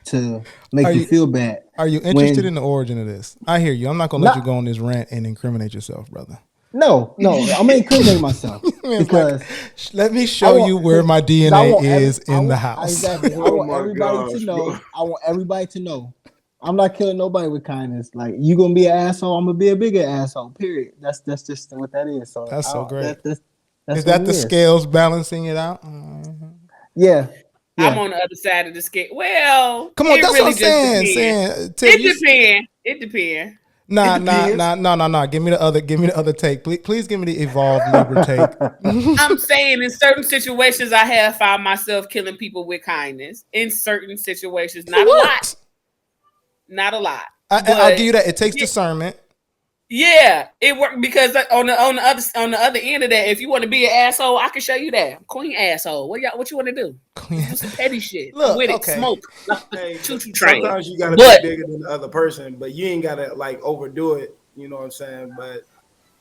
H: to make you feel bad.
F: Are you interested in the origin of this? I hear you. I'm not gonna let you go on this rant and incriminate yourself, brother.
H: No, I'm gonna incriminate myself because
F: let me show you where my DNA is in the house.
H: Exactly. I want everybody to know. I want everybody to know. I'm not killing nobody with kindness. Like, you gonna be an asshole, I'm gonna be a bigger asshole. Period. That's just what that is. So
F: that's so great.
H: That's
F: is that the scales balancing it out?
H: Yeah.
I: I'm on the other side of the scale. Well,
F: come on, that's really what I'm saying.
I: It depends.
F: Nah. Give me the other take. Please give me the evolved Libra take.
I: I'm saying in certain situations, I have found myself killing people with kindness. In certain situations, not a lot. Not a lot.
F: I'll give you that. It takes discernment.
I: Yeah, it worked because on the other end of that, if you want to be an asshole, I can show you that. Queen asshole. What you want to do? Do some petty shit.
F: Look,
I: with it,
F: okay.
I: Smoke.
B: Hey,
I: Choo-choo train.
B: Sometimes you gotta be bigger than the other person, but you ain't gotta like overdo it. You know what I'm saying? But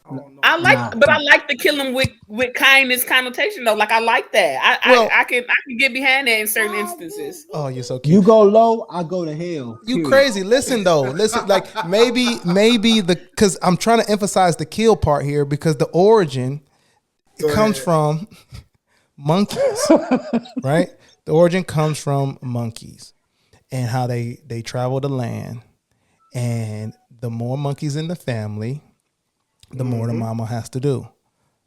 B: I don't know.
I: I like the killing with kindness connotation though. Like I like that. I can get behind that in certain instances.
F: Oh, you're so cute.
H: You go low, I go to hell.
F: You crazy. Listen though. Like maybe because I'm trying to emphasize the kill part here because the origin comes from monkeys, right? The origin comes from monkeys and how they travel the land, and the more monkeys in the family, the more the mama has to do.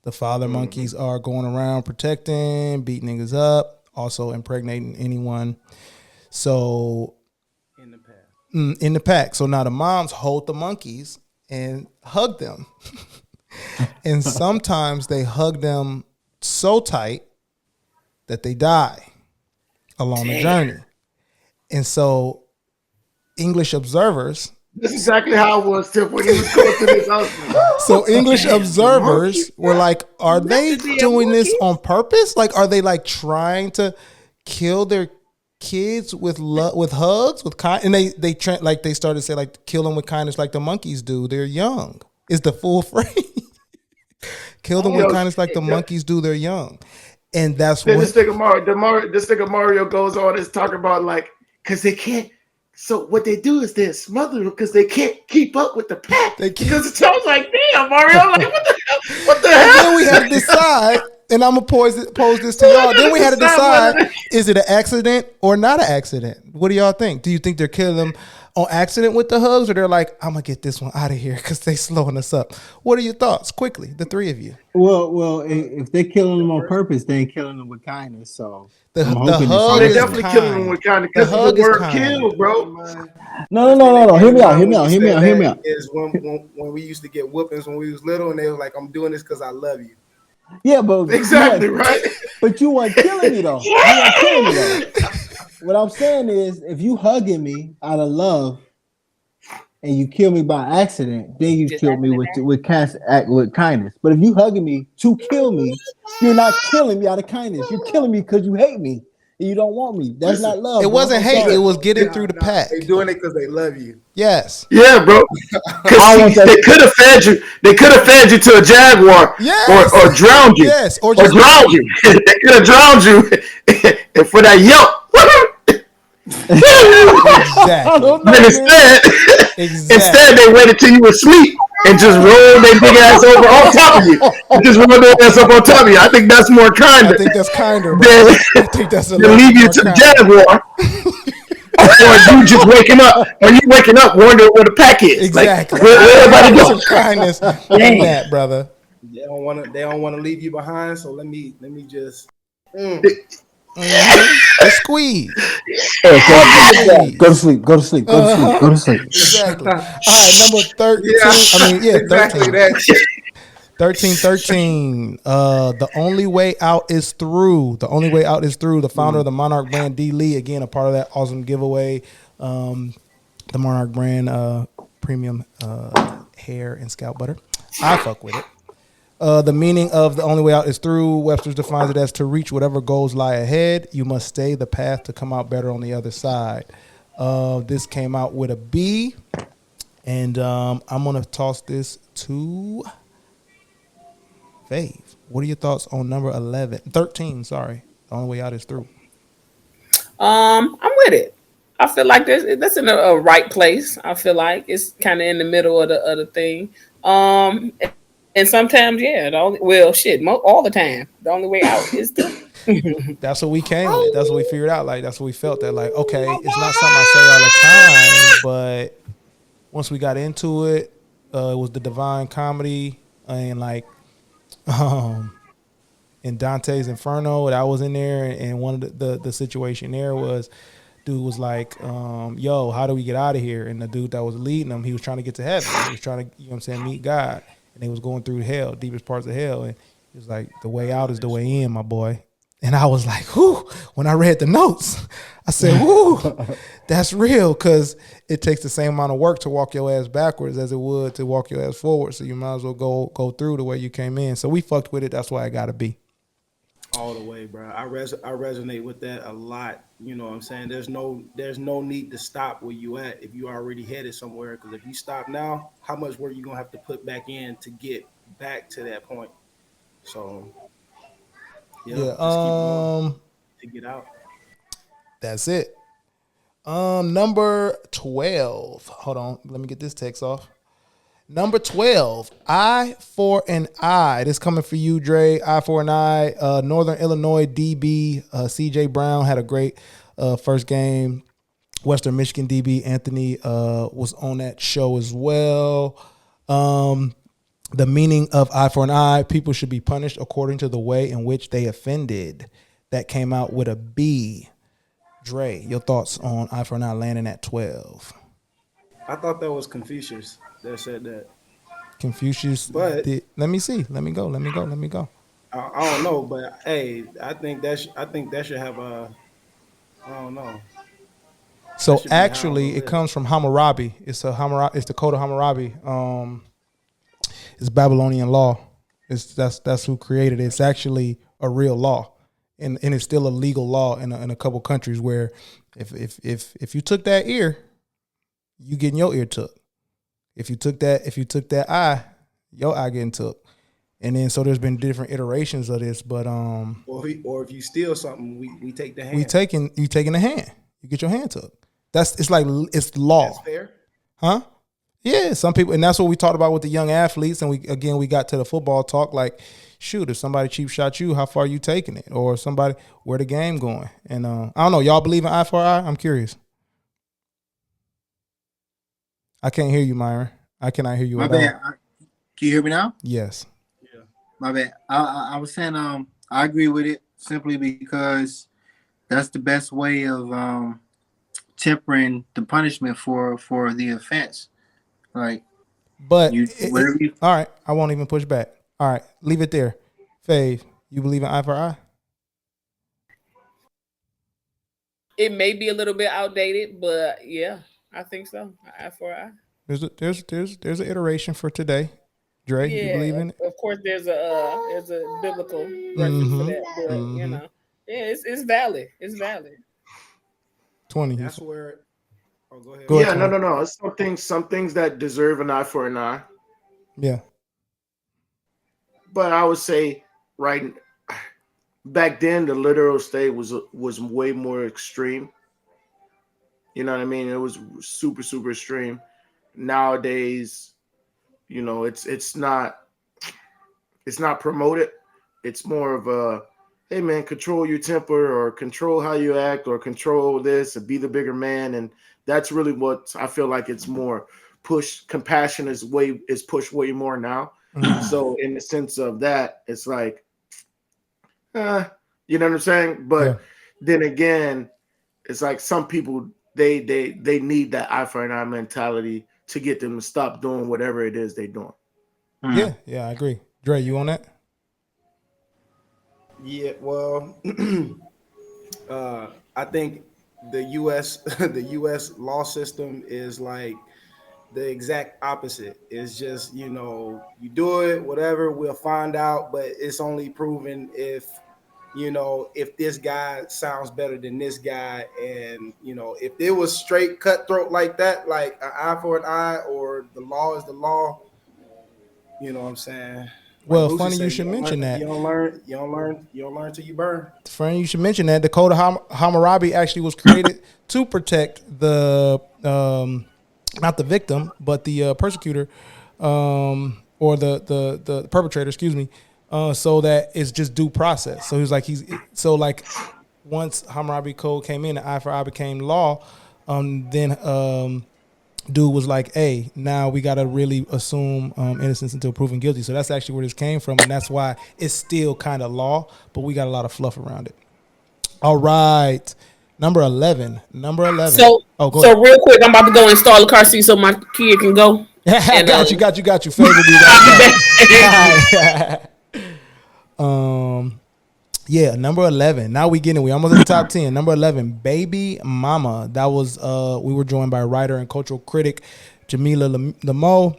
F: The father monkeys are going around protecting, beating niggas up, also impregnating anyone. So in the pack. So now the moms hold the monkeys and hug them. And sometimes they hug them so tight that they die along the journey. And so English observers.
G: That's exactly how it was, Tip, when he was going to this house.
F: So English observers were like, are they doing this on purpose? Like, are they like trying to kill their kids with hugs, with kind? And they started to say like, kill them with kindness like the monkeys do. They're young. Is the full phrase. Kill them with kindness like the monkeys do. They're young. And that's
G: then
F: what
G: this nigga Mario goes on is talking about like, because they can't. So what they do is they smother them because they can't keep up with the pack. Because it sounds like, damn, Mario, like what the hell? What the hell?
F: And then we had to decide, and I'm gonna pose this to y'all. Then we had to decide: is it an accident or not an accident? What do y'all think? Do you think they're killing them on accident with the hugs, or they're like, I'm gonna get this one out of here because they slowing us up? What are your thoughts, quickly, the three of you?
H: Well, if they're killing them on purpose, they ain't killing them with kindness. So
F: the
G: hug they're definitely killing them with kindness because of the word kill, bro.
H: No. Hear me out.
B: Is when we used to get whoopings when we was little, and they was like, I'm doing this because I love you.
H: Yeah, but
G: exactly right.
H: But you weren't killing me though. You weren't killing me though. What I'm saying is, if you hugging me out of love and you kill me by accident, then you killed me with kindness. But if you hugging me to kill me, you're not killing me out of kindness. You're killing me because you hate me and you don't want me. That's not love.
F: It wasn't hate. It was getting through the pack.
B: They doing it because they love you.
F: Yes.
G: Yeah, bro. Because they could have fed you. They could have fed you to a jaguar.
F: Yes.
G: Or drowned you.
F: Yes.
G: Or drowned you. They could have drowned you. And for that yelp.
F: Exactly.
G: But instead they waited till you were asleep and just rolled their big ass over on top of you. Just rolled their ass up on top of you. I think that's more kinder.
F: I think that's kinder.
G: I think that's a little leave you to the jaguar. Or you just waking up, wondering where the pack is.
F: Exactly.
G: Like, where everybody
F: some kindness in that, brother.
B: They don't want to leave you behind. So let me just.
F: The squeeze.
H: Go to sleep. Go to sleep. Go to sleep. Go to sleep.
F: Exactly. All right, number 13.
B: Exactly
F: 13.
B: that.
F: 13. The only way out is through. The only way out is through. The founder of the Monarch brand, D. Lee, again a part of that awesome giveaway. The Monarch brand premium hair and scalp butter. I fuck with it. The meaning of the only way out is through. Webster's defines it as to reach whatever goals lie ahead. You must stay the path to come out better on the other side. This came out with a B, and I'm gonna toss this to Fave. What are your thoughts on number 13? Sorry, the only way out is through.
I: I'm with it. I feel like that's in a right place. I feel like it's kind of in the middle of the thing. And sometimes, yeah, all the time, the only way out is through.
F: That's what we came with. That's what we figured out. Like, that's what we felt that, like, okay, it's not something I say all the time, but once we got into it, it was the divine comedy and like, in Dante's Inferno, that was in there, and one of the situation there was, dude was like, yo, how do we get out of here? And the dude that was leading him, he was trying to get to heaven. He was trying to, meet God. And they was going through hell, deepest parts of hell. And he was like, the way out is the way in, my boy. And I was like, whoo, when I read the notes, I said, whoo, that's real, because it takes the same amount of work to walk your ass backwards as it would to walk your ass forward. So you might as well go through the way you came in. So we fucked with it. That's why I got to be.
B: All the way, bro. I resonate with that a lot. You know what I'm saying? There's no need to stop where you at if you already headed somewhere. Because if you stop now, how much work you gonna have to put back in to get back to that point? So just keep going to get out.
F: That's it. Number 12. Hold on, let me get this text off. Number 12, I for an I. This coming for you, Dre. I for an I. Northern Illinois DB CJ Brown had a great first game. Western Michigan DB Anthony was on that show as well. The meaning of I for an I, people should be punished according to the way in which they offended. That came out with a B. Dre, your thoughts on I for an I landing at 12?
B: I thought that was Confucius that said that.
F: Confucius,
B: but
F: let me see. Let me go.
B: I don't know, but hey, I think that should have a. I don't know.
F: So actually, it comes from Hammurabi. It's the Code of Hammurabi. It's Babylonian law. That's who created it. It's actually a real law, and it's still a legal law in a couple countries where if you took that ear, you getting your ear took. If you took that eye, your eye getting took. And then so there's been different iterations of this, but
B: or if you steal something, we take the hand.
F: You taking the hand. You get your hand took. It's law.
B: That's fair.
F: Huh? Yeah, some people, and that's what we talked about with the young athletes. And we got to the football talk, like, shoot, if somebody cheap shot you, how far are you taking it? Or somebody, where the game going? And I don't know, y'all believe in eye for eye? I'm curious. I can't hear you, Myron. I cannot hear you.
H: My bad. Can you hear me now?
F: Yes.
B: Yeah.
H: My bad. I was saying I agree with it simply because that's the best way of tempering the punishment for the offense. Like,
F: but all right, I won't even push back. All right, leave it there. Fave, you believe in eye for eye?
I: It may be a little bit outdated, but yeah, I think so. Eye for eye.
F: There's an iteration for today. Dre, you believe in it?
I: Of course, there's a biblical reference for that, but you know, yeah, it's valid. It's valid.
F: 20.
B: That's where. Oh, go ahead.
G: Go ahead, no. It's some things that deserve an eye for an eye.
F: Yeah.
G: But I would say, right back then, the literal state was way more extreme. You know what I mean? It was super, super extreme. Nowadays, you know, it's not promoted. It's more of a, hey man, control your temper or control how you act or control this and be the bigger man. And that's really what I feel like it's more pushed. Compassion is pushed way more now. So in the sense of that, it's like, you know what I'm saying? But then again, it's like some people they need that eye for an eye mentality to get them to stop doing whatever it is they're doing.
F: Yeah, I agree. Dre, you on that?
B: Yeah, well, I think the U.S. the U.S. law system is like the exact opposite. It's just you do it, whatever. We'll find out, but it's only proven if if this guy sounds better than this guy, and if it was straight cutthroat like that, like an eye for an eye, or the law is the law. You know what I'm saying? Like
F: Well,
B: Boosie
F: funny
B: say,
F: you should mention that.
B: You don't learn till you burn.
F: Funny you should mention that. Dakota Hammurabi actually was created to protect the not the victim, but the persecutor, or the perpetrator. Excuse me. So that it's just due process. So he was like once Hammurabi Code came in, the eye for eye became law. Then dude was like, hey, now we got to really assume innocence until proven guilty. So that's actually where this came from. And that's why it's still kind of law, but we got a lot of fluff around it. All right. Number 11.
I: So real quick, I'm about to go install a car seat so my kid can go.
F: And, got you. Favor me. Yeah, number 11. Now we almost at the top 10. Number 11, Baby Mama. That was we were joined by writer and cultural critic Jamila Lamo.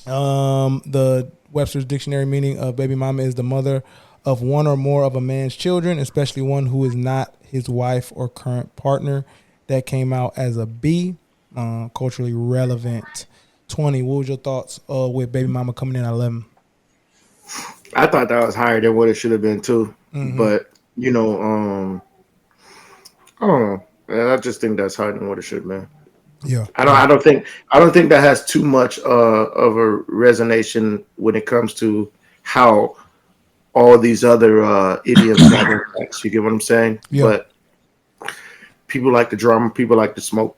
F: The Webster's Dictionary meaning of baby mama is the mother of one or more of a man's children, especially one who is not his wife or current partner. That came out as a B, culturally relevant. 20, what was your thoughts with Baby Mama coming in at 11?
G: I thought that was higher than what it should have been too. But I don't know. Man, I just think that's higher than what it should have been.
F: Yeah.
G: I don't think that has too much of a resonation when it comes to how all these other idioms have impacts. You get what I'm saying?
F: Yeah.
G: But people like the drama, people like the smoke.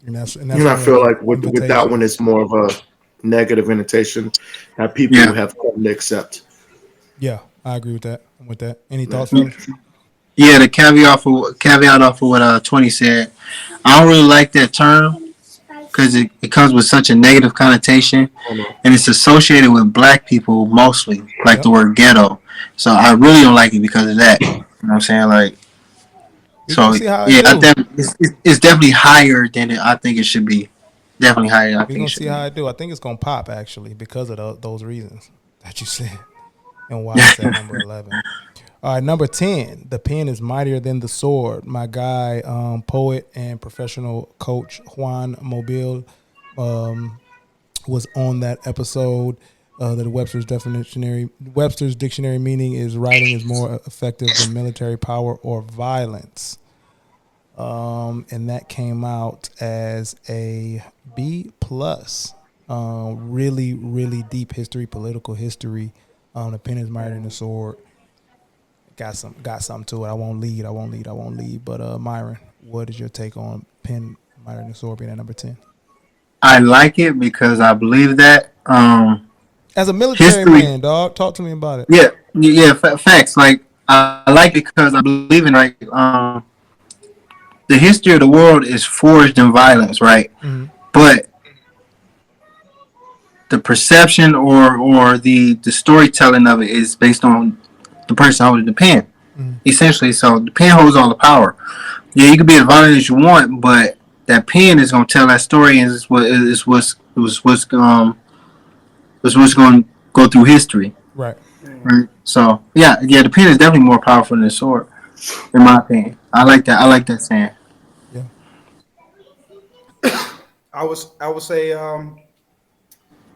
F: And that's
G: I feel like with that one, it's more of a negative invitation that people have come to accept.
F: Yeah, I agree with that. Any thoughts, fellas?
H: Yeah, the caveat off of what 20 said. I don't really like that term because it comes with such a negative connotation, and it's associated with black people mostly, like the word ghetto. So I really don't like it because of that. You know what I'm saying? Like, so yeah, it's definitely higher than I think it should be. Definitely higher.
F: We're gonna see how I do. I think it's gonna pop actually because of those reasons that you said and why it's at number 11. All right, number 10. The pen is mightier than the sword. My guy, poet and professional coach Juan Mobile was on that episode. The Webster's Dictionary meaning is writing is more effective than military power or violence. And that came out as a B plus. Really, really deep history, political history. The pen is mightier than the sword. Got something to it. I won't lead. But Myron, what is your take on pen mightier than the sword being at number 10?
H: I like it because I believe that.
F: As a military man, dog, talk to me about it.
H: Yeah, facts. Like I like it because I believe in the history of the world is forged in violence, right? Mm-hmm. But the perception or the storytelling of it is based on the person holding the pen, essentially. So the pen holds all the power. Yeah, you can be as violent as you want, but that pen is gonna tell that story, and it's what's going to go through history.
F: Right.
H: So yeah, the pen is definitely more powerful than the sword, in my opinion. I like that saying.
B: Yeah. I would say,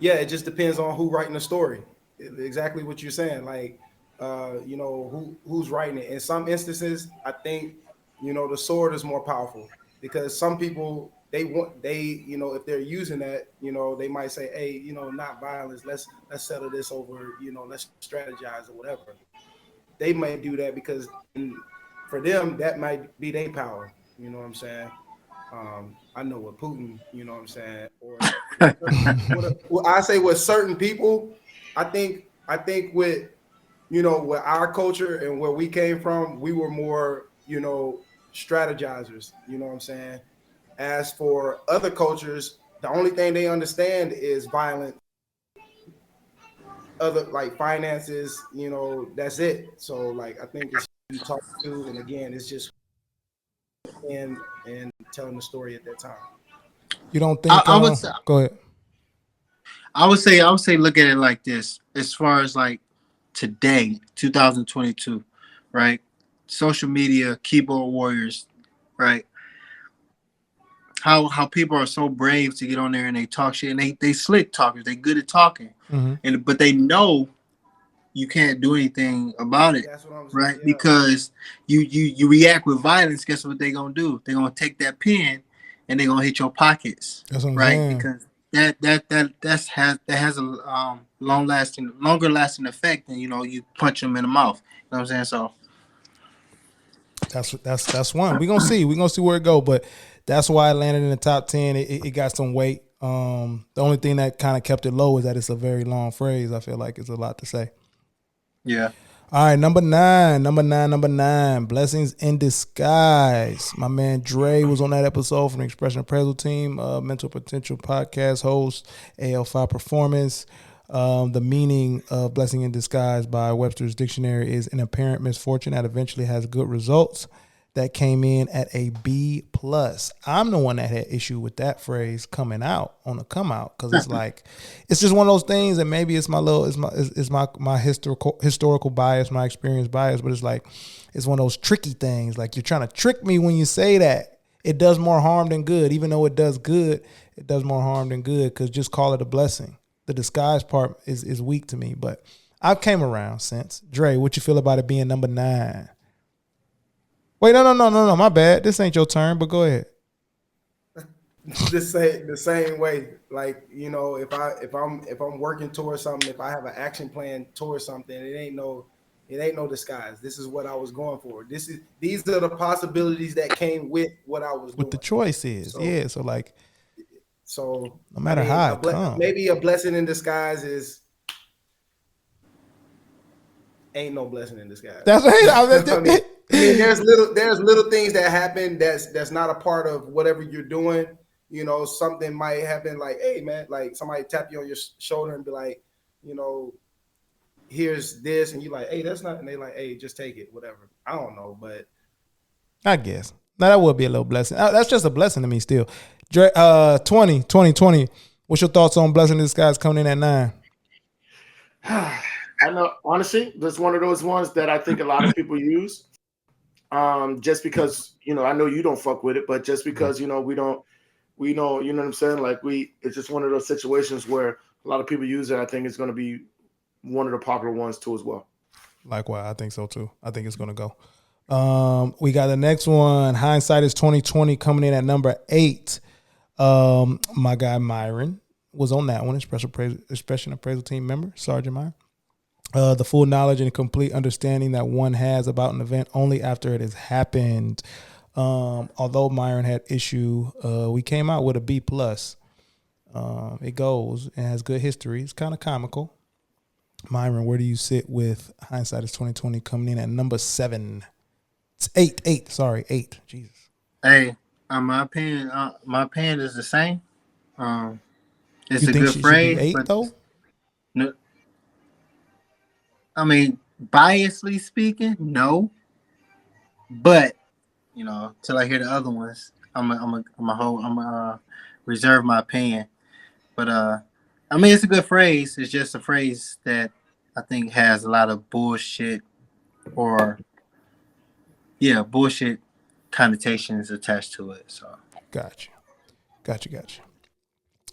B: it just depends on who writing the story. Exactly what you're saying. Like, who's writing it. In some instances, I think, the sword is more powerful because some people if they're using that, they might say, hey, not violence. Let's settle this over, let's strategize or whatever. They might do that because for them, that might be their power. You know what I'm saying? I know with Putin, you know what I'm saying? Or I say with certain people, I think with with our culture and where we came from, we were more strategizers. You know what I'm saying? As for other cultures, the only thing they understand is violence, other like finances. That's it. So like I think it's who you talk to, and again, it's just and telling the story at that time.
F: You don't think?
H: I would
F: Go ahead.
H: I would say look at it like this. As far as like today, 2022, right? Social media, keyboard warriors, right? How people are so brave to get on there and they talk shit, and they slick talkers. They good at talking, but they know you can't do anything about it,
B: That's what I'm saying,
H: right?
B: yeah.
H: Because you react with violence. Guess what they're gonna do? They're gonna take that pen and they're gonna hit your pockets,
F: That's what I'm
H: right?
F: saying.
H: Because that has a longer lasting effect than you punch them in the mouth. You know what I'm saying? So
F: that's one. We're gonna see where it go, but that's why it landed in the top 10. It got some weight. The only thing that kind of kept it low is that it's a very long phrase. I feel like it's a lot to say.
H: yeah.
F: All right, number nine. Blessings in disguise. My man Dre was on that episode from the Expression Appraisal Team, Mental Potential Podcast host, AL5 Performance. The meaning of blessing in disguise by Webster's Dictionary is an apparent misfortune that eventually has good results. That came in at a B+. I'm the one that had issue with that phrase coming out on the come out, because it's like it's just one of those things, and maybe it's my historical bias, my experience bias, but it's like it's one of those tricky things. Like you're trying to trick me when you say that. It does more harm than good. Even though it does good, it does more harm than good, because just call it a blessing. The disguise part is weak to me, but I've came around since. Dre, what you feel about it being number 9? Wait, no, my bad. This ain't your turn, but go ahead.
B: The same way. Like, if I'm working towards something, if I have an action plan towards something, it ain't no disguise. This is what I was going for. These are the possibilities that came with what I was doing.
F: What the choice is.
B: So
F: no matter how it comes.
B: Maybe a blessing in disguise ain't no blessing in disguise.
F: That's what
B: I mean, there's little things that happen that's not a part of whatever you're doing. Something might happen, like, hey man, like somebody tap you on your shoulder and be like, here's this, and you're like, hey, that's not, and they like, hey, just take it, whatever. I don't know, but
F: I guess. Now that would be a little blessing. That's just a blessing to me still. 2020. What's your thoughts on blessing in disguise coming in at
G: 9? I know, honestly, that's one of those ones that I think a lot of people use. Just because, I know you don't fuck with it, but just because, we know, you know what I'm saying? Like it's just one of those situations where a lot of people use it. I think it's going to be one of the popular ones too as well.
F: Likewise, I think so too. I think it's going to go. We got the next one. Hindsight is 2020 coming in at number 8. My guy Myron was on that one. Expression Appraisal Team member, Sergeant Myron. The full knowledge and complete understanding that one has about an event only after it has happened. Although Myron had issue, we came out with a B+. It goes and has good history. It's kind of comical. Myron, where do you sit with Hindsight is 2020 coming in at number 7? It's 8. Sorry, 8. Jesus.
H: Hey, my opinion is the same. It's
F: you
H: a
F: think
H: good
F: she
H: phrase.
F: Should be 8 though?
H: No, I mean, biasly speaking, no. But till I hear the other ones, I'm reserve my opinion. But I mean, it's a good phrase. It's just a phrase that I think has a lot of bullshit bullshit connotations attached to it. So
F: Gotcha.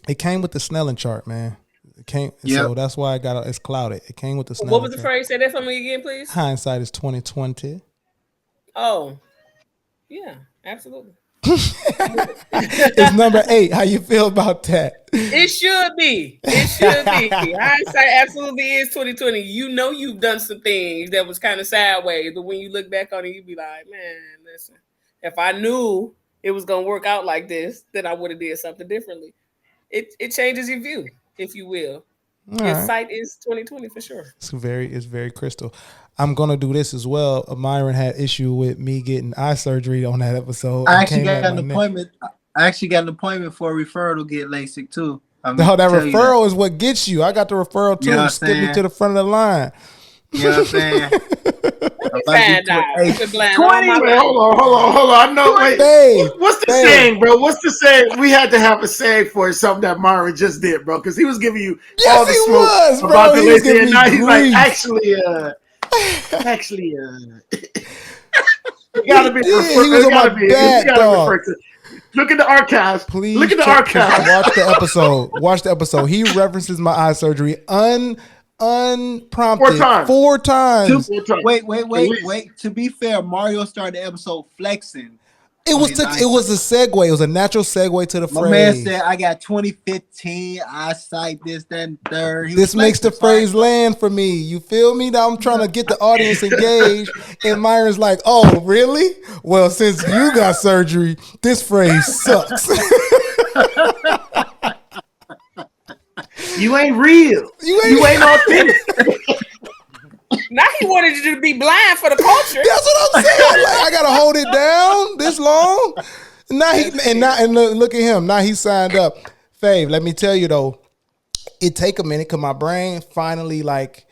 F: It came with the Snellen chart, man. It came,
H: yep.
F: So that's why it's clouded. It came with the Snellen.
I: What was the
F: chart.
I: phrase? Say that for me again, please.
F: Hindsight is 2020.
I: Oh, yeah, absolutely.
F: It's number 8. How you feel about that?
I: It should be. Hindsight absolutely is 2020. You've done some things that was kind of sideways, but when you look back on it, you be like, man, listen, if I knew it was gonna work out like this, then I would have did something differently. It changes your view, if you will. Insight is 2020 for sure.
F: It's very crystal. I'm gonna do this as well. Myron had issue with me getting eye surgery on that episode.
H: I actually got an appointment. I actually got an appointment for a referral to get LASIK too.
F: No, that referral is what gets you. I got the referral too. You know skip me to the front of the line.
H: You know what I'm saying?
G: Hold on. No, wait. What's the saying, bro? What's the saying? We had to have a saying for something that Myron just did, bro, because he was giving you all the smoke about the LASIK, and now he's like, actually, you gotta be.
F: He was on my back, dog.
G: Look at the archives.
F: Please
G: look at the archives.
F: Watch the episode. He references my eye surgery unprompted 4 times.
H: Wait. To be fair, Mario started the episode flexing.
F: It was a segue. It was a natural segue to the phrase.
H: My man said, "I got 2015 eyesight. This, that, and third."
F: This makes the phrase land for me. You feel me? Now I'm trying to get the audience engaged, and Myron's like, "Oh, really? Well, since you got surgery, this phrase sucks."
G: You ain't real. You ain't authentic.
I: Now he wanted you to be blind for the culture.
F: That's what I'm saying. Like, I gotta hold it down this long. Now look at him. Now he signed up. Fave, let me tell you though, it take a minute because my brain finally like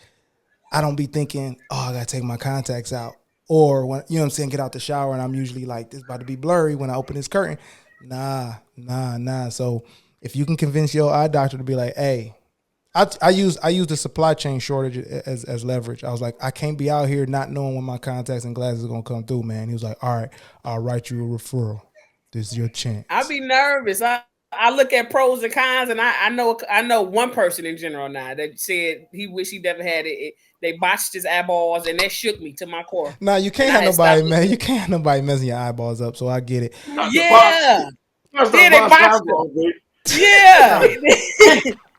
F: I don't be thinking, oh, I gotta take my contacts out. Or when you know what I'm saying, get out the shower and I'm usually like, this about to be blurry when I open this curtain. Nah. So if you can convince your eye doctor to be like, hey, I use the supply chain shortage as leverage. I was like, I can't be out here not knowing when my contacts and glasses are gonna come through, man. He was like, all right, I'll write you a referral. This is your chance.
I: I'll be nervous. I look at pros and cons, and I know one person in general now that said he wish he never had it. They botched his eyeballs, and that shook me to my core.
F: Nah, you can't have nobody, man. You can't have nobody messing your eyeballs up. So I get it.
I: Yeah, they botched it. Yeah.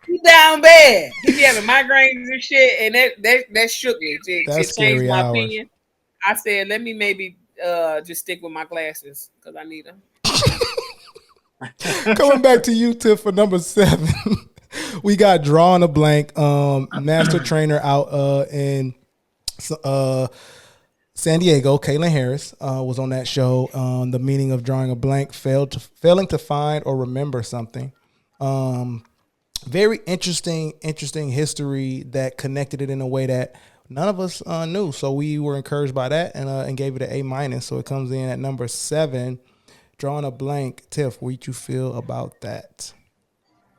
I: He down bad. He having migraines and shit, and that shook me. It changed my opinion. I said, let me maybe just stick with my glasses because I need them.
F: Coming back to you, Tiff, for number 7. We got Drawing a Blank, master trainer out in San Diego. Kaylin Harris was on that show. The meaning of drawing a blank, failing to find or remember something. Very interesting history that connected it in a way that none of us knew. So we were encouraged by that and gave it an A-. So it comes in at number 7. Drawing a Blank. Tiff, what you feel about that?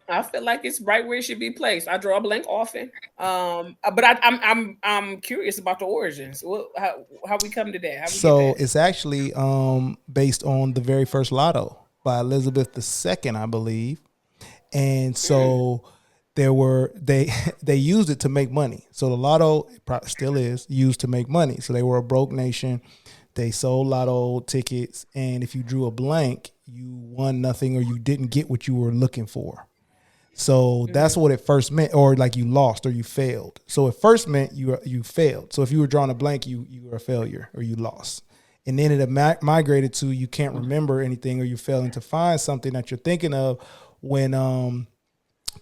I: I feel like it's right where it should be placed. I draw a blank often, but I'm curious about the origins. How we come to that?
F: So it's actually based on the very first lotto by Elizabeth II, I believe. And so they used it to make money. So the lotto still is used to make money. So they were a broke nation. They sold lotto tickets. And if you drew a blank, you won nothing or you didn't get what you were looking for. So that's what it first meant, or like you lost or you failed. So it first meant you failed. So if you were drawing a blank, you were a failure or you lost. And then it migrated to you can't remember anything or you're failing to find something that you're thinking of. When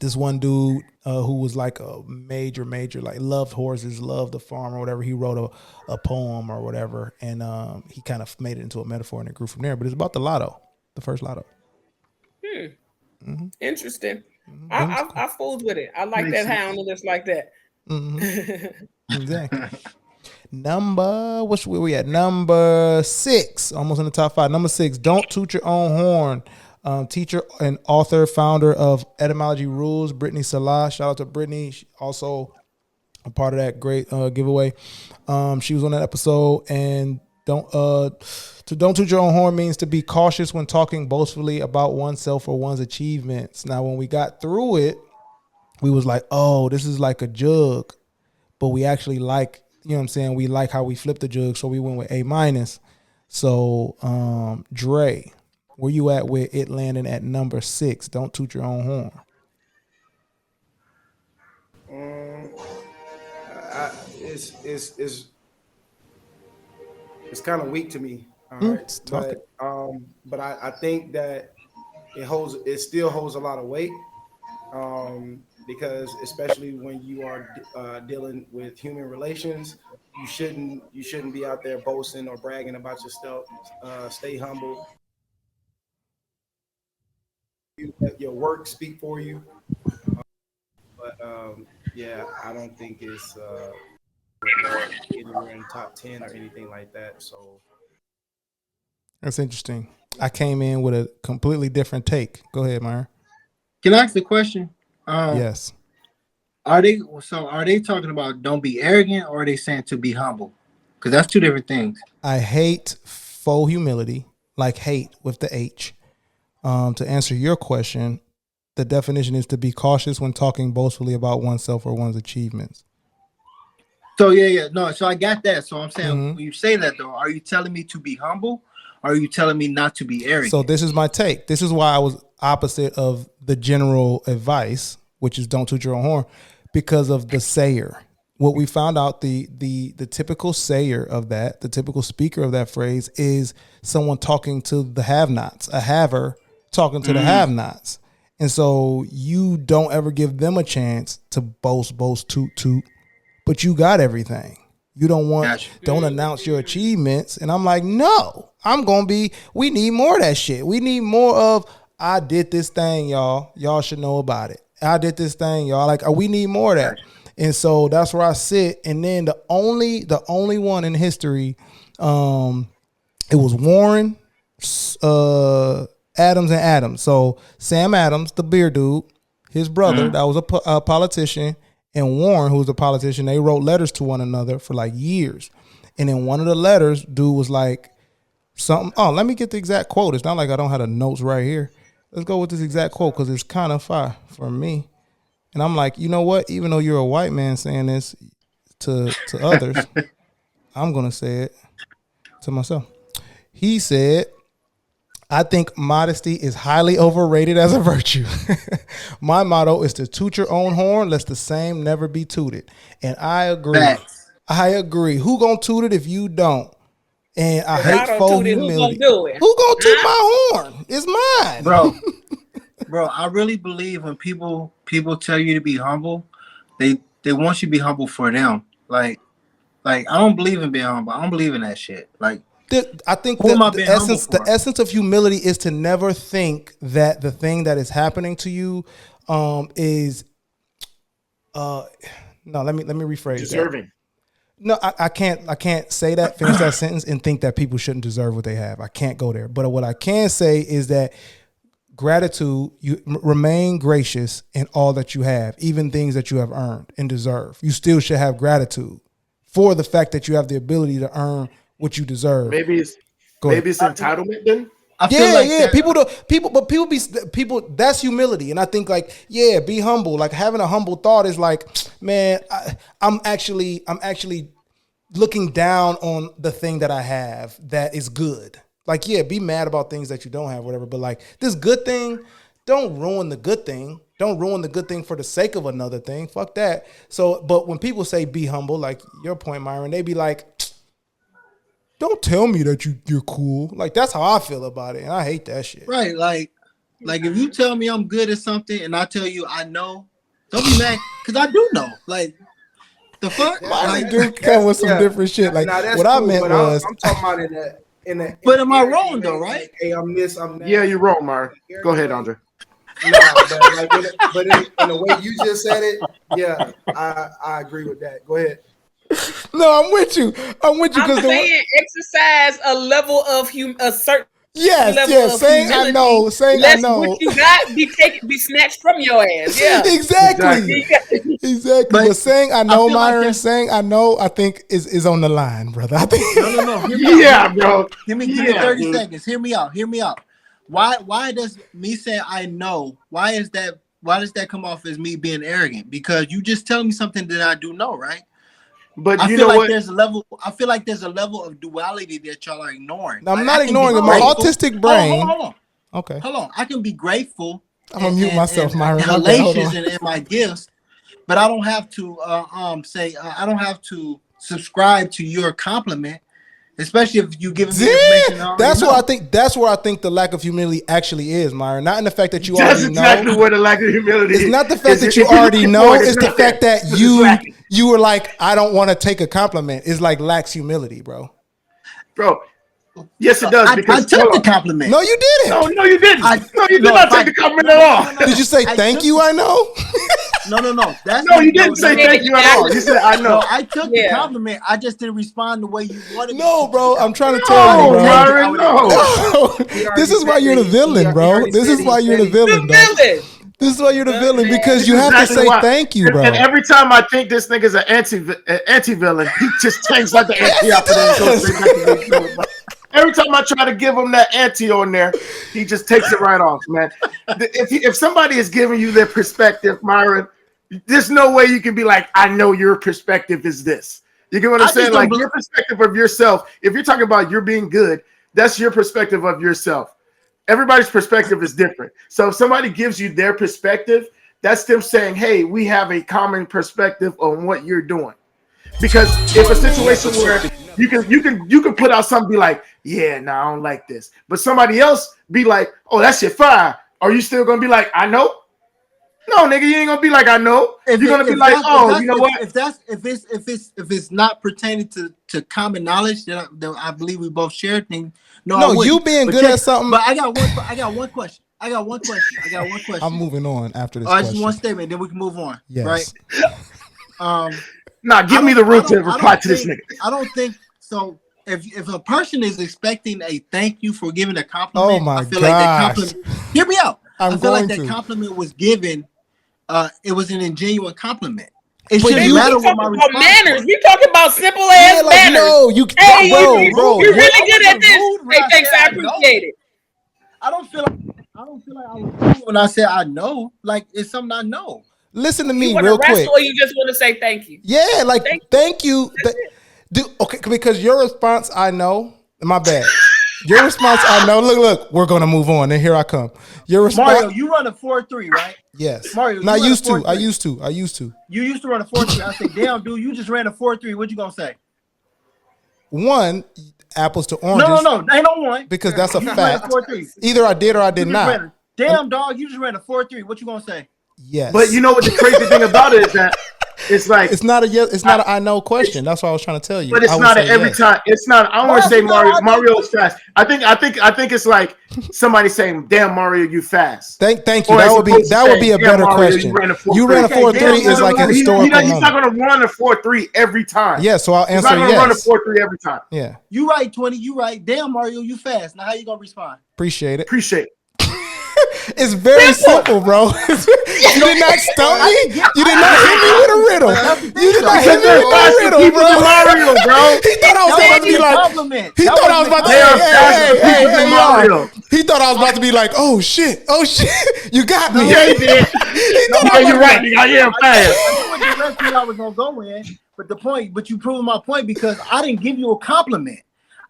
F: this one dude who was like a major like loved horses, loved the farm or whatever, he wrote a poem or whatever, and he kind of made it into a metaphor and it grew from there. But it's about the lotto, the first lotto.
I: Mm-hmm. Interesting. Mm-hmm. I fooled with it. I like that hound who looks like that.
F: Mm-hmm. Exactly. Where we at? Number 6, almost in the top 5. Number 6, Don't Toot Your Own Horn. Teacher and author, founder of Etymology Rules, Brittany Salah. Shout out to Brittany. She also a part of that great giveaway. She was on that episode. And don't toot your own horn means to be cautious when talking boastfully about oneself or one's achievements. Now, when we got through it, we was like, oh, this is like a jug, but we actually like, you know what I'm saying? We like how we flipped the jug, so we went with A-. So, Dre, where you at with it landing at number 6? Don't toot your own horn.
B: It's kind of weak to me. All right, but I think that it still holds a lot of weight. because especially when you are dealing with human relations, you shouldn't be out there boasting or bragging about yourself. Stay humble. You let your work speak for you. But yeah, I don't think it's anywhere in top 10 or anything like that. So
F: That's interesting. I came in with a completely different take. Go ahead, Myron.
H: Can I ask the question?
F: Yes.
H: Are they talking about don't be arrogant, or are they saying to be humble? Because that's two different things.
F: I hate faux humility, like hate with the H. To answer your question, the definition is to be cautious when talking boastfully about oneself or one's achievements.
H: So no. So I got that. So I'm saying when you say that though, are you telling me to be humble? Or are you telling me not to be arrogant?
F: So this is my take. This is why I was opposite of the general advice, which is don't toot your own horn, because of the sayer. What we found out, the typical sayer of that, the typical speaker of that phrase is someone talking to the have-nots, a haver talking to the have-nots. And so you don't ever give them a chance to boast, toot, but you got everything. You don't announce your achievements. And I'm like, no, we need more of that shit. We need more of, I did this thing, y'all. Y'all should know about it. I did this thing, y'all. Like, we need more of that. And so that's where I sit. And then the only one in history, it was Warren, Adams, and Adams. So Sam Adams, the beer dude, his brother, that was a politician, and Warren, who was a politician, they wrote letters to one another for like years. And in one of the letters, dude was like something. Oh, let me get the exact quote. It's not like I don't have the notes right here. Let's go with this exact quote because it's kind of fire for me. And I'm like, you know what? Even though you're a white man saying this to others, I'm going to say it to myself. He said, I think modesty is highly overrated as a virtue. My motto is to toot your own horn, lest the same never be tooted. And I agree.
H: Facts.
F: I agree. Who gonna toot it if you don't? And I hate faux humility.
I: Who
F: gonna toot my horn? It's mine.
H: Bro, I really believe when people tell you to be humble, they want you to be humble for them. Like I don't believe in being humble. I don't believe in that shit. Like,
F: I think the essence of humility is to never think that the thing that is happening to you is no, let me rephrase
G: deserving.
F: that. No, I can't say that, finish that sentence and think that people shouldn't deserve what they have. I can't go there. But what I can say is that gratitude, you remain gracious in all that you have, even things that you have earned and deserve. You still should have gratitude for the fact that you have the ability to earn what you deserve.
G: Maybe it's entitlement then.
F: People. That's humility, and I think be humble. Like having a humble thought is like, man, I'm actually looking down on the thing that I have that is good. Like, be mad about things that you don't have, whatever. But like this good thing, don't ruin the good thing. Don't ruin the good thing for the sake of another thing. Fuck that. So, but when people say be humble, like your point, Myron, they be like, don't tell me that you're cool. Like, that's how I feel about it, and I hate that shit.
H: Right, like if you tell me I'm good at something and I tell you I know, don't be mad because I do know. Like, the fuck?
F: Mine do come with some different shit. Like, what I meant was,
B: I'm talking about in that.
H: But am I wrong though? Right?
B: Hey, I'm this. I'm that.
G: Yeah, you're wrong, Mar. Go ahead, Andre.
B: No, but in the way you just said it, yeah, I agree with that. Go ahead.
F: No, I'm with you. I'm
I: saying exercise a level of a certain
F: Yes. Saying I know.
I: What you got be snatched from your ass. Yeah.
F: Exactly. But saying I know, Myron, like saying I know, I think is on the line, brother. I think
H: No.
G: Bro.
H: Give me 30 seconds. Hear me out. Why does me say I know? Why does that come off as me being arrogant? Because you just tell me something that I do know, right?
G: But
H: I feel like there's a level of duality that y'all are ignoring.
F: I'm not ignoring it. My autistic brain.
H: Hold on.
F: Okay.
H: Hold on. I can be grateful.
F: I'm gonna mute myself, Myron.
H: Hellacious in my gifts, but I don't have to I don't have to subscribe to your compliment especially if you give me information. I
F: That's
H: already
F: where I
H: know.
F: think. That's where I think the lack of humility actually is, Myron. Not in the fact that you
G: That's
F: already
G: exactly
F: know.
G: where the lack of humility is.
F: It's not the fact that
G: If
F: you
G: you're
F: already
G: looking
F: know.
G: for it,
F: It's the
G: not
F: fact
G: there.
F: that
G: It's
F: you
G: lacking.
F: were like, I don't want to take a compliment. It's like lacks humility, bro.
G: Bro. Yes, it does.
H: I
G: Because
H: took
G: hold
H: the
G: on.
H: compliment.
F: No, you didn't.
G: No, you didn't. No, you did
H: no,
G: not
H: if I-
G: take the compliment
H: no,
G: at
H: no,
G: all.
H: no, no,
F: Did you say
H: I
F: thank
H: took
F: you?
H: the-
F: I know.
H: No. That's
G: No,
H: not-
G: you didn't say
I: no.
G: thank you at all. You said I know.
H: No, I took the
I: Yeah.
H: compliment. I just didn't respond the way you wanted me
F: No,
H: to.
F: bro. I'm trying to tell you,
G: No,
F: bro.
G: Myron, no.
F: This is why you're the villain, bro. This is why you're the villain,
I: The
F: dog.
I: villain.
F: This is why you're the villain because
G: This
F: you
G: is
F: have
G: exactly
F: to say
G: why.
F: thank you, bro.
G: And every time I think this nigga's an anti-villain, he just takes like the anti out there and goes straight back to being villain. Every time I try to give him that anti on there, he just takes it right off, man. If somebody is giving you their perspective, Myron, there's no way you can be like, I know your perspective is this. You get what I'm
H: I
G: saying?
H: just don't
G: Like your perspective of yourself. If you're talking about you're being good, that's your perspective of yourself. Everybody's perspective is different. So if somebody gives you their perspective, that's them saying, hey, we have a common perspective on what you're doing. Because if a situation where you can put out something, be like, yeah, no, I don't like this. But somebody else be like, oh, that shit fire. Are you still gonna be like, I know? No, nigga, you ain't gonna be like, I know. You're gonna be like, oh, you know what?
H: If it's not pertaining to common knowledge that I believe we both share, then I
F: No,
H: wouldn't.
F: you being
H: But
F: good at something.
H: But I got one question.
F: I'm moving on after this
H: All right,
F: question.
H: just one statement, then we can move on.
F: Yes.
H: Right?
G: Nah, give me the root to reply to this nigga.
H: I don't think so. If a person is expecting a thank you for giving a compliment,
F: Oh my
H: I feel like that
F: gosh.
H: compliment. Hear me out.
F: I'm
H: I feel like
F: going
H: that
F: to.
H: compliment was given. It was an ingenuine compliment. It
F: But
H: shouldn't
F: you-
H: matter
I: We
H: what my
I: talking about
H: response
I: manners.
H: was.
I: We talking about simple ass
F: Yeah, like
I: manners.
F: no, you,
I: Hey,
F: bro.
I: you
F: What-
I: really good
H: I
I: at this.
H: wasn't rude when
I: Hey,
H: I
I: thanks,
H: said
I: I
H: I know.
I: appreciate it.
H: I don't feel like I was rude when I said I know. Like it's something I know.
F: Listen to
I: You
F: me
I: want
F: real
I: to wrestle
F: quick.
I: or you just want to say thank you?
F: Yeah, like
I: Thank
F: you. Okay, because your response, I know. My bad. Your response, I know. Look, we're gonna move on, and here I come. Your response,
H: Mario, you run a 4-3, right?
F: yes.
H: Mario,
F: Not
H: you run a
F: used to.
H: 4-3.
F: I used to.
H: You used to run a 4-3. I said, damn, dude, you just ran a 4-3. What you gonna say?
F: One, apples to oranges.
H: No, ain't no one.
F: Because that's a
H: You
F: fact.
H: ran a 4-3.
F: Either I did or I did
H: You just ran
F: not.
H: a- Damn, dog, you just ran a 4-3. What you gonna say?
F: Yes.
G: But you know what the crazy thing about it is that it's like
F: it's not a yes. It's not an I know question. That's what I was trying to tell you.
G: but it's
F: I would
G: not
F: say
G: every
F: yes.
G: time. It's not. I don't want to say Mario is fast. I think it's like somebody saying, "Damn, Mario, you fast."
F: Thank you.
G: Or
F: That
G: as
F: would be
G: opposed to
F: a
G: saying,
F: better
G: "Damn, Mario,
F: question. You ran a 4-3
H: damn,
F: is like a
H: Mario,
F: historical
G: He's not
F: moment.
G: going to run a 4-3 every time.
F: Yeah, so I'll
G: He's
F: answer
G: not going to run a
F: yes.
G: 4-3 every time.
F: Yeah,
H: You right, 20. You right. Damn, Mario, you fast. Now how you gonna respond?
F: appreciate it.
G: Appreciate it.
F: It's very simple, bro. You did not stump me. You did not hit me with a riddle. You did not hit me with a riddle, bro.
G: Mario, bro.
F: He thought I was about to be like.
H: compliment.
F: He thought I was about to
G: They are
F: say,
G: faster people than Mario.
F: He thought I was about to be like, oh shit, you got me.
G: Yeah, he did.
F: He thought
G: Yeah,
F: I was
G: you're
F: like,
G: right. nigga. Yeah,
H: I
G: fast.
H: knew what direction I was gonna go in, but you proved my point because I didn't give you a compliment.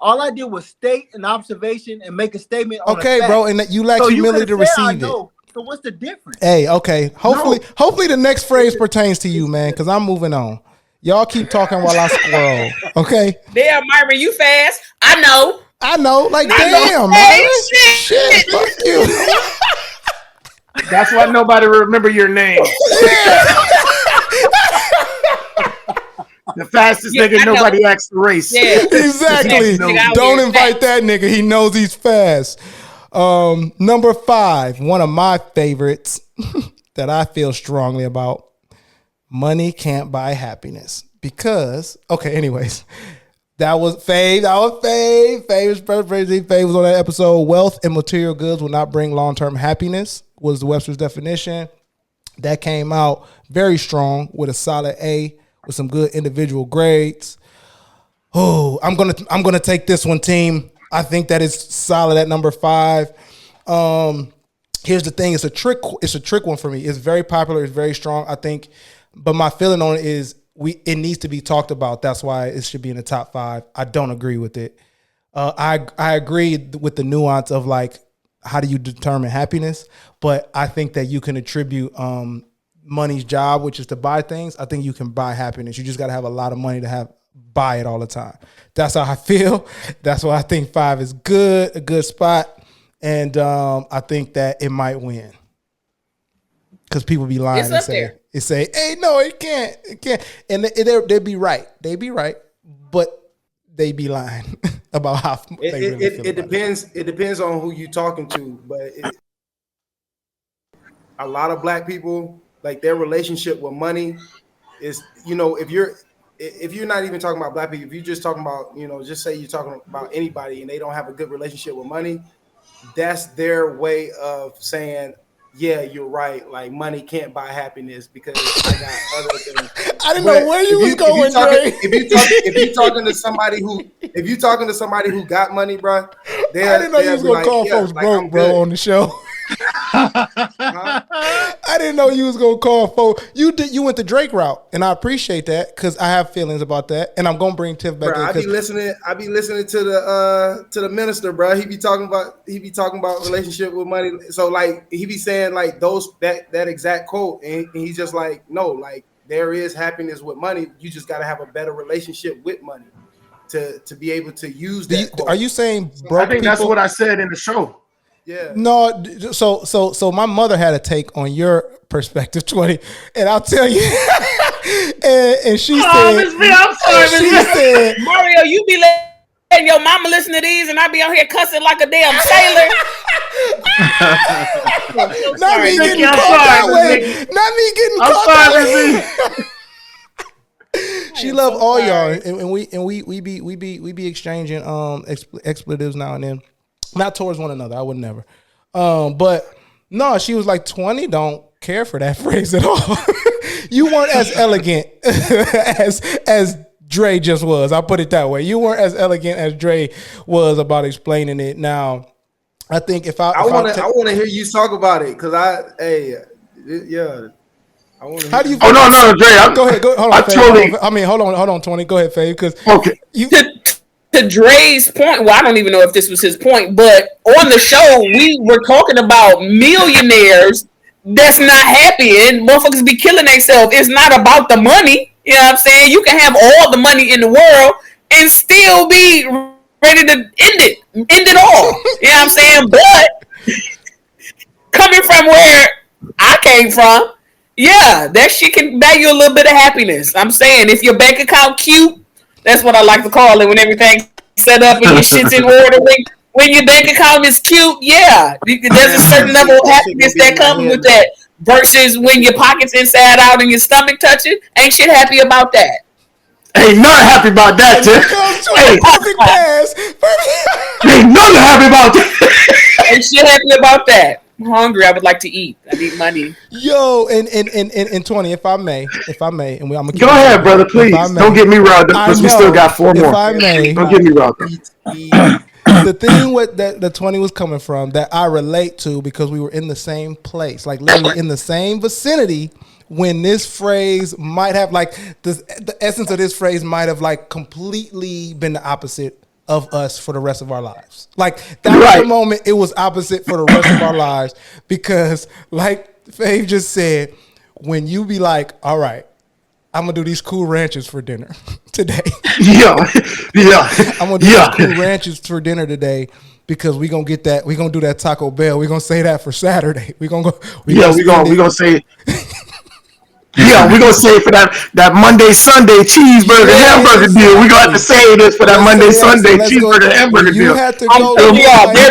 H: All I did was state an observation and make a statement on a
F: okay,
H: fact.
F: bro, and that you lack
H: So you
F: humility to
H: could've said, I
F: receive it.
H: know. So what's the difference?
F: Hey, okay. Hopefully the next phrase pertains to you, man, because I'm moving on. Y'all keep talking while I scroll. Okay.
I: Damn, Myron, you fast. I know.
F: I know. Like, damn,
I: Hey,
F: man.
I: shit.
F: Fuck you.
G: That's why nobody remember your name. The fastest
I: Yeah,
G: nigga
I: I know.
G: nobody asked to race.
I: Yeah.
F: Exactly.
I: Nigga out
F: Don't
I: here
F: invite
I: fast.
F: that nigga. He knows he's fast. Number 5, one of my favorites that I feel strongly about. Money can't buy happiness because, okay, anyways, that was Fave. Fave was on that episode. Wealth and material goods will not bring long-term happiness was the Webster's definition. That came out very strong with a solid A with some good individual grades. Oh, I'm gonna take this one, team. I think that is solid at number 5. Here's the thing: it's a trick one for me. It's very popular. It's very strong. I think, but my feeling on it is it needs to be talked about. That's why it should be in the top 5. I don't agree with it. I agree with the nuance of like how do you determine happiness, but I think that you can attribute money's job, which is to buy things. I think you can buy happiness. You just got to have a lot of money to have buy it all the time. That's how I feel. That's why I think 5 is good, a good spot. And I think that it might win. Because people be lying
I: It's
F: and
I: up there.
F: say, hey, no, it can't. It can't. And they'd be right. They be right. But they be lying about how they really feel.
B: It depends. It depends on who you're talking to. But a lot of black people, like their relationship with money is, if you're not even talking about black people, if you're just talking about, just say you're talking about anybody and they don't have a good relationship with money, that's their way of saying, yeah, you're right. Like money can't buy happiness because I got other things.
F: I didn't know where you was going, Dre.
B: If you're talking to somebody who got money, bro,
F: I didn't know you was gonna call folks broke, bro, on the show. I didn't know you was gonna call folks. You went the Drake route, and I appreciate that because I have feelings about that, and I'm gonna bring Tiff back in.
B: I be listening to the minister, bro. He be talking about relationship with money. So like he be saying like that exact quote, and he's just like, no, like there is happiness with money. You just gotta have a better relationship with money to be able to use that quote.
F: Are you saying broke
G: I think
F: people?
G: that's what I said in the show.
B: Yeah.
F: No, so my mother had a take on your perspective, 20, and I'll tell you. and she said,
I: Mario, you be letting your mama listen to these, and I be out here cussing like a damn sailor.
F: Not me getting caught that way. Not me getting caught that way. She love all y'all, and we be exchanging expletives now and then. Not towards one another. I would never. But no, she was like 20. Don't care for that phrase at all. You weren't as elegant as Dre just was. I'll put it that way. You weren't as elegant as Dre was about explaining it. Now, I think I want
B: to hear you talk about it because I want to.
F: How do you?
G: Oh no, Dre.
F: Go ahead. Hold on. Hold on, 20. Go ahead, Fave. Because
I: To Dre's point, well, I don't even know if this was his point, but on the show, we were talking about millionaires that's not happy and motherfuckers be killing themselves. It's not about the money. You know what I'm saying? You can have all the money in the world and still be ready to end it all. You know what I'm saying? But coming from where I came from, yeah, that shit can buy you a little bit of happiness. I'm saying if your bank account cute, that's what I like to call it when everything's set up and your shit's in order. When your bank account is cute, yeah, there's a certain level of happiness that comes with that. Versus when your pocket's inside out and your stomach touching, ain't shit happy about that.
G: Ain't nothing happy about that, Tiff. Ain't nothing happy about that.
I: Ain't shit happy about that. I'm hungry. I would like to eat. I need money.
F: Yo, and 20, if I may, and I'm gonna
G: go ahead, brother. Please don't get me riled up because we still got 4 more.
F: If I may,
G: don't get me riled up.
F: The thing with the 20 was coming from that I relate to because we were in the same place, like literally in the same vicinity. When this phrase might have the essence of this phrase might have completely been the opposite of us for the rest of our lives. Like that was the moment it was opposite for the rest of our lives because like Fave just said, when you be like, all right, I'm gonna do these Cool Ranches for dinner today.
G: Yeah.
F: I'm gonna do these Cool Ranches for dinner today because we gonna get that. We gonna do that Taco Bell. We gonna say that for Saturday. We gonna go.
G: We gonna say. Yeah, we're gonna say for that Monday Sunday cheeseburger hamburger deal. We're gonna have to say this for that Monday Sunday cheeseburger hamburger deal.
I: There's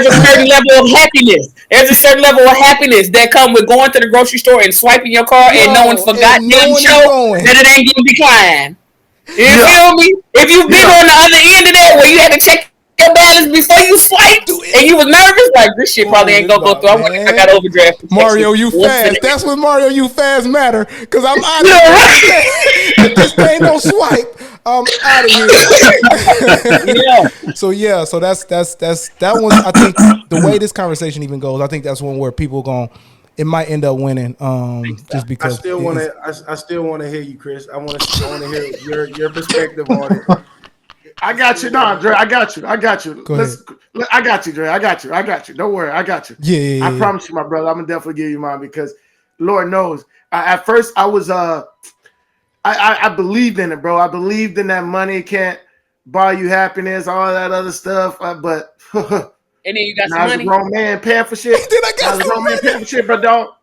I: a certain level of happiness. There's a certain level of happiness that come with going to the grocery store and swiping your car and no one forgot damn show that it ain't gonna decline. You feel me? If you've been on the other end of that where you had to check your balance before you swiped and you was nervous, like this shit probably ain't gonna go through. I got overdraft.
F: Mario, you fast. That's when Mario, you fast matter. Cause I'm out of here. If this thing don't swipe, I'm out of here. So that one. I think the way this conversation even goes, I think that's one where people it might end up winning. Just because
B: I still want to hear you, Chris. I want to hear your perspective on it.
G: I got you, Dre. I got you.
F: Go ahead.
G: I got you, Dre. I got you. Don't worry. I got you.
F: Yeah.
G: I promise you, my brother. I'm gonna definitely give you mine because Lord knows. At first, I was I believed in it, bro. I believed in that money can't buy you happiness, all that other stuff. But
I: And then you got some
G: now as a
I: money.
G: grown man paying for shit.
F: Then I got
G: Now as a
F: some
G: grown man paying for shit, bro, dog.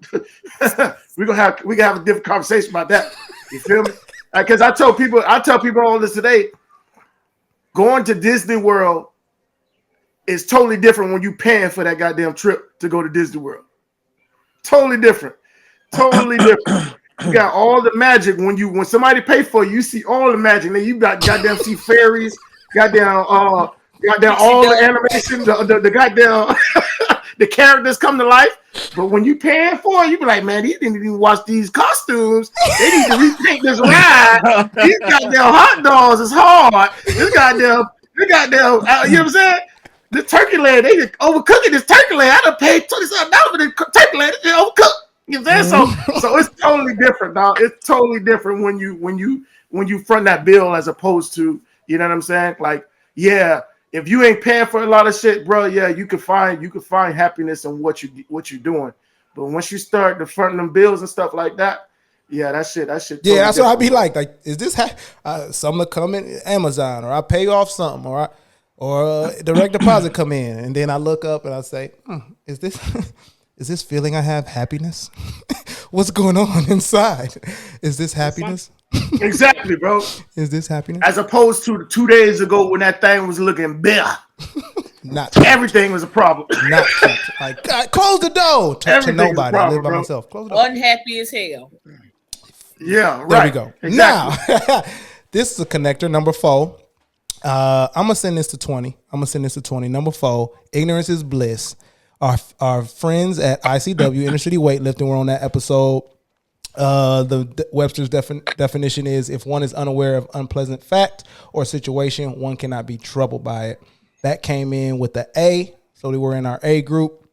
G: we gonna have a different conversation about that. You feel me? Because I tell people all this today. Going to Disney World is totally different when you paying for that goddamn trip to go to Disney World. Totally different. Totally different. You got all the magic when somebody pay for you see all the magic. Then you got goddamn see fairies, goddamn all the animation, the goddamn the characters come to life. But when you paying for it, you be like, man, these didn't even watch these costumes. They need to repaint this ride. These goddamn hot dogs is hard. This goddamn, you know what I'm saying? The turkey leg, they just overcooking this turkey leg. I done paid $27 for the turkey leg. They overcooked. You know what I'm saying? So it's totally different, dog. It's totally different when you front that bill as opposed to, you know what I'm saying? Like, yeah, if you ain't paying for a lot of shit, bro, yeah, you can find happiness in what you're doing. But once you start to front them bills and stuff like that, yeah, that shit. Totally
F: Yeah, that's what I be
G: different.
F: like, is this something come in Amazon, or I pay off something, or direct deposit come in, and then I look up and I say, is this feeling I have happiness? What's going on inside? Is this happiness?
G: Exactly, bro.
F: Is this happiness?
G: As opposed to 2 days ago when that thing was looking bare.
F: Not
G: Everything was a problem.
F: not like God, close the door to
G: Everything's a
F: nobody. I
G: problem,
F: live by
G: bro.
F: myself. Close the door.
I: Unhappy as hell.
G: Yeah, right.
F: There we go.
G: Exactly.
F: Now, this is a connector, number 4. I'm gonna send this to 20. Number 4, ignorance is bliss. Our friends at ICW, Inner City Weightlifting, were on that episode. The Webster's definition is, if one is unaware of unpleasant fact or situation, one cannot be troubled by it. That came in with the A, so they were in our A group.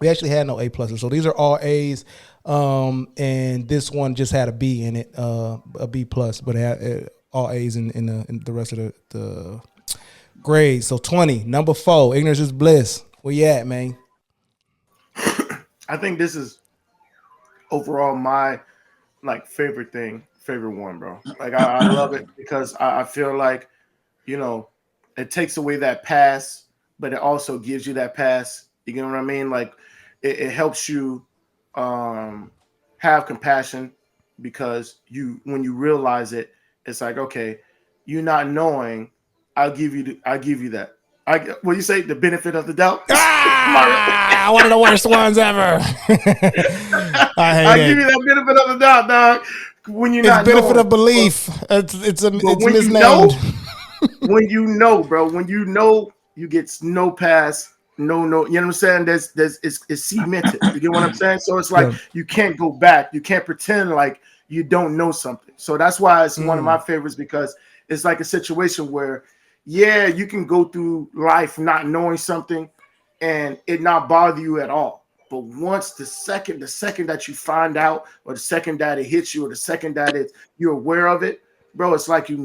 F: We actually had no A pluses, so these are all A's. And this one just had a B in it, a B plus, but it had all A's in the rest of the grades. So 20, number 4, ignorance is bliss. Where you at, man?
G: I think this is overall my favorite one, bro. Like I love it because I feel like, you know, it takes away that pass, but it also gives you that pass. You know what I mean? Like it helps you have compassion, because when you realize it, it's like, okay, you not knowing, I'll give you that. What you say, the benefit of the doubt?
F: One of the worst ones ever.
G: I give you that benefit of the doubt, dog. When you're not
F: benefit
G: knowing.
F: of belief. It's
G: when
F: misnamed.
G: When you know, bro, when you know, you get no pass, no, you know what I'm saying? It's cemented. You get what I'm saying? So it's like you can't go back. You can't pretend like you don't know something. So that's why it's one of my favorites, because it's like a situation where, yeah, you can go through life not knowing something and it not bother you at all. But once the second that you find out, or the second that it hits you, or the second that you're aware of it, bro, it's like you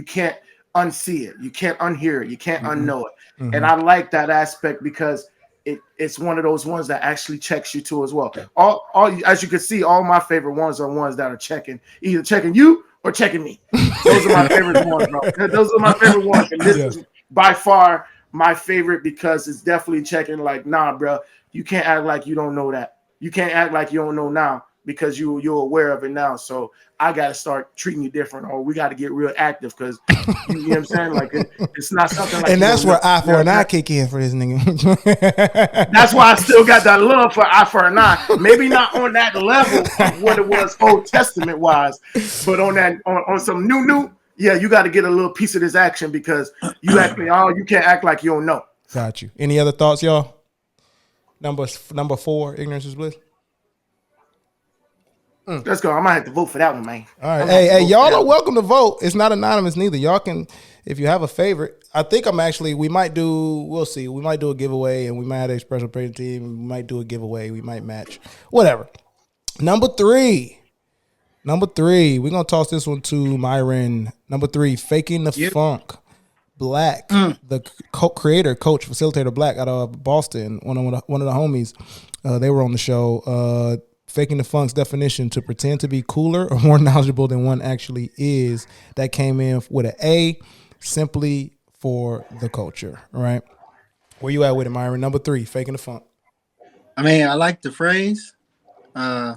G: can't unsee it. You can't unhear it. You can't unknow it. Mm-hmm. And I like that aspect because it's one of those ones that actually checks you too as well. All as you can see, all my favorite ones are ones that are either checking you or checking me. Those are my favorite ones, bro. Those are my favorite ones. And this is by far my favorite, because it's definitely checking like, nah, bro, you can't act like you don't know that. You can't act like you don't know now, because you're aware of it now. So I got to start treating you different, or we got to get real active, because you know what I'm saying? Like it's not something like.
F: And that's where eye for an eye kick in for this nigga.
G: That's why I still got that love for eye for an eye. Maybe not on that level of what it was Old Testament wise, but on some new. Yeah, you got to get a little piece of this action, because you can't act like you don't know.
F: Got you. Any other thoughts, y'all? Number 4, ignorance is bliss.
G: Let's go. I might have to vote for that one, man.
F: All right. Hey, y'all are welcome to vote. It's not anonymous neither. Y'all can, if you have a favorite. I think we'll see. We might do a giveaway, and we might have the Expression Appraisal Team. We might do a giveaway. We might match. Whatever. Number 3. We're going to toss this one to Myron. Number 3, Faking the Funk. Black, the creator, coach, facilitator, Black, out of Boston, one of the homies. They were on the show. Faking the Funk's definition: to pretend to be cooler or more knowledgeable than one actually is. That came in with an A, simply for the culture. All right. Where you at with it, Myron? Number 3, Faking the Funk.
H: I mean, I like the phrase. I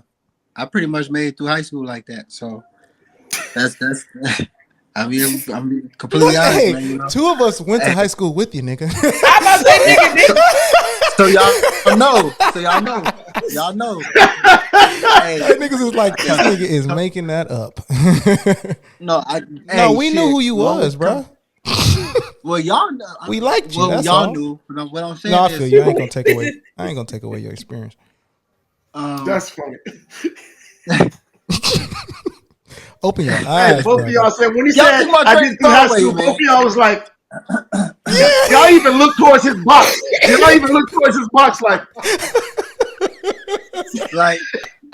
H: pretty much made it through high school like that. So that's I mean, I'm completely honest,
F: Hey,
H: man. You know?
F: 2 of us went to high school with you, nigga.
I: I'm about to say, nigga.
H: So y'all know. Y'all know. Hey,
F: Niggas is like, this nigga is making that up. We knew who you was, bro.
H: Well, y'all know.
F: We liked you.
H: Well,
F: that's
H: y'all
F: all.
H: knew. But what I'm saying
F: No, I
H: is,
F: feel you. I ain't gonna take away your experience.
G: That's funny.
F: Open your eyes.
G: Hey, both of y'all said when he
H: Y'all
G: said
H: think my
G: I
H: great
G: didn't do high
H: Conway,
G: school,
H: man.
G: both of y'all was like, y'all even look towards his box. Y'all even look towards his box like,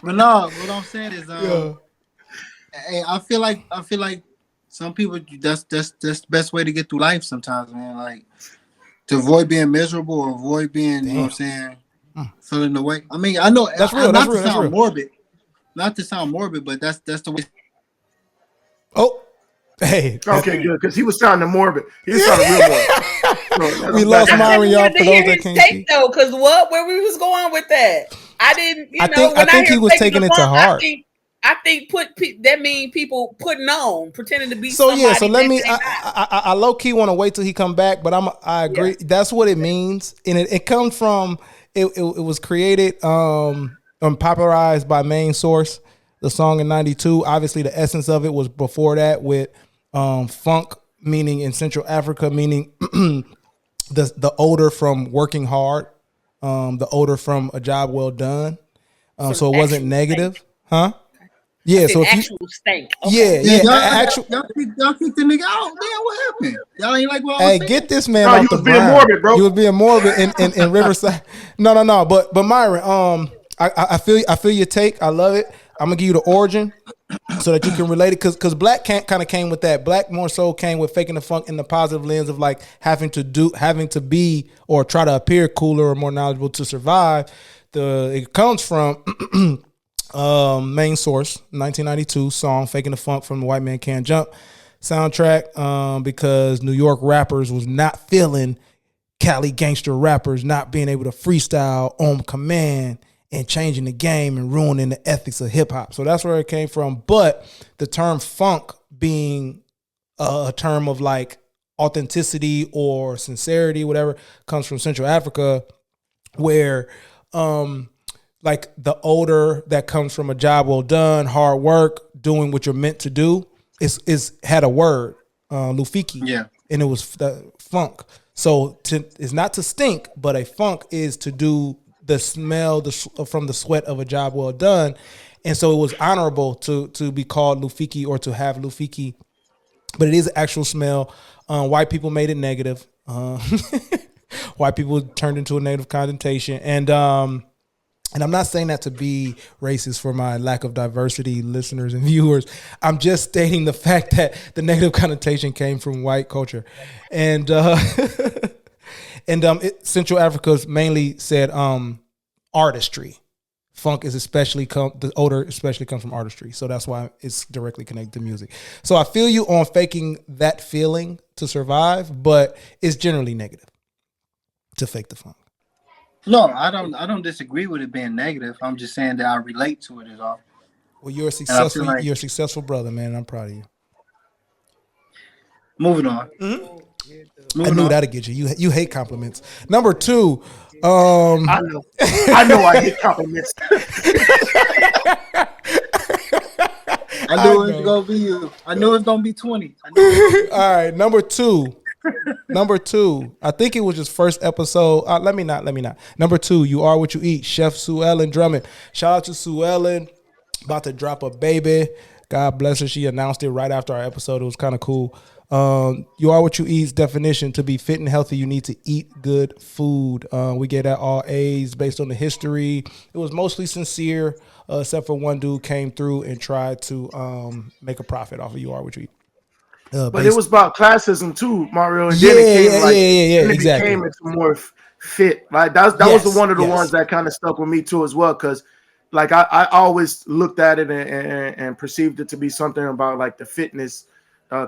H: but no, what I'm saying is, hey, I feel like some people that's the best way to get through life sometimes, man. Like to avoid being miserable or avoid being, you know what I'm saying, feeling the way. I mean, I know
F: that's real.
H: Not to sound morbid, but that's the way.
F: Oh, hey.
G: okay, good, because he was sounding morbid. He was sounding real morbid.
F: We lost Myron, y'all. For those that can't see,
I: though, because where we was going with that, I didn't.
F: I think he was taking it to heart.
I: I think that mean people putting on, pretending to be.
F: So
I: somebody
F: so let me.
I: not.
F: I low key want to wait till he come back, but I agree. Yeah. That's what it means, and it comes from. It was created and popularized by Main Source. The song in '92. Obviously, the essence of it was before that with funk, meaning in Central Africa, meaning the odor from working hard, the odor from a job well done. So it wasn't negative, huh? Yeah. So if
I: actual stank. Okay.
F: Yeah.
H: Y'all kicked the nigga out. Man, what happened? Y'all ain't like what I was saying?
F: Get this man off the ground.
G: Being morbid, bro.
F: You was being morbid in Riverside. No. But Myron, I feel your take. I love it. I'm gonna give you the origin so that you can relate it, because Black kind of came with that. Black more so came with faking the funk in the positive lens of like having to be or try to appear cooler or more knowledgeable to survive. It comes from Main Source 1992 song "Faking the Funk" from the White Man Can't Jump soundtrack, because New York rappers was not feeling Cali gangster rappers not being able to freestyle on command and changing the game and ruining the ethics of hip hop. So that's where it came from. But the term funk being a term of like authenticity or sincerity, whatever, comes from Central Africa, where like the odor that comes from a job well done, hard work, doing what you're meant to do, is had a word, Lufiki.
H: Yeah.
F: And it was the funk. So it's not to stink, but a funk is to do the smell from the sweat of a job well done. And so it was honorable to be called Lufiki or to have Lufiki, but it is an actual smell. White people made it negative. White people turned into a negative connotation. And I'm not saying that to be racist for my lack of diversity listeners and viewers. I'm just stating the fact that the negative connotation came from white culture. And Central Africa's mainly said artistry. Funk is the odor especially comes from artistry. So that's why it's directly connected to music. So I feel you on faking that feeling to survive, but it's generally negative to fake the funk.
H: No, I don't disagree with it being negative. I'm just saying that I relate to it at all.
F: Well, you're a successful brother, man. I'm proud of you.
H: Moving on.
F: Mm-hmm. I knew that'd get you. You hate compliments. Number 2. I
G: know I hate compliments.
H: I knew it was gonna be you. I knew it was gonna be 20.
F: All right, number 2. I think it was his first episode. Let me not. Number 2, You Are What You Eat. Chef Sue Ellen Drummond. Shout out to Sue Ellen. About to drop a baby. God bless her. She announced it right after our episode. It was kind of cool. You Are What You Eat's definition: to be fit and healthy, you need to eat good food. We get that all A's based on the history. It was mostly sincere, except for one dude came through and tried to make a profit off of You Are What You Eat.
G: But it was about classism too, Mario. And then it became into more fit. Like that was one of the ones that kind of stuck with me too as well, because like I always looked at it and perceived it to be something about like the fitness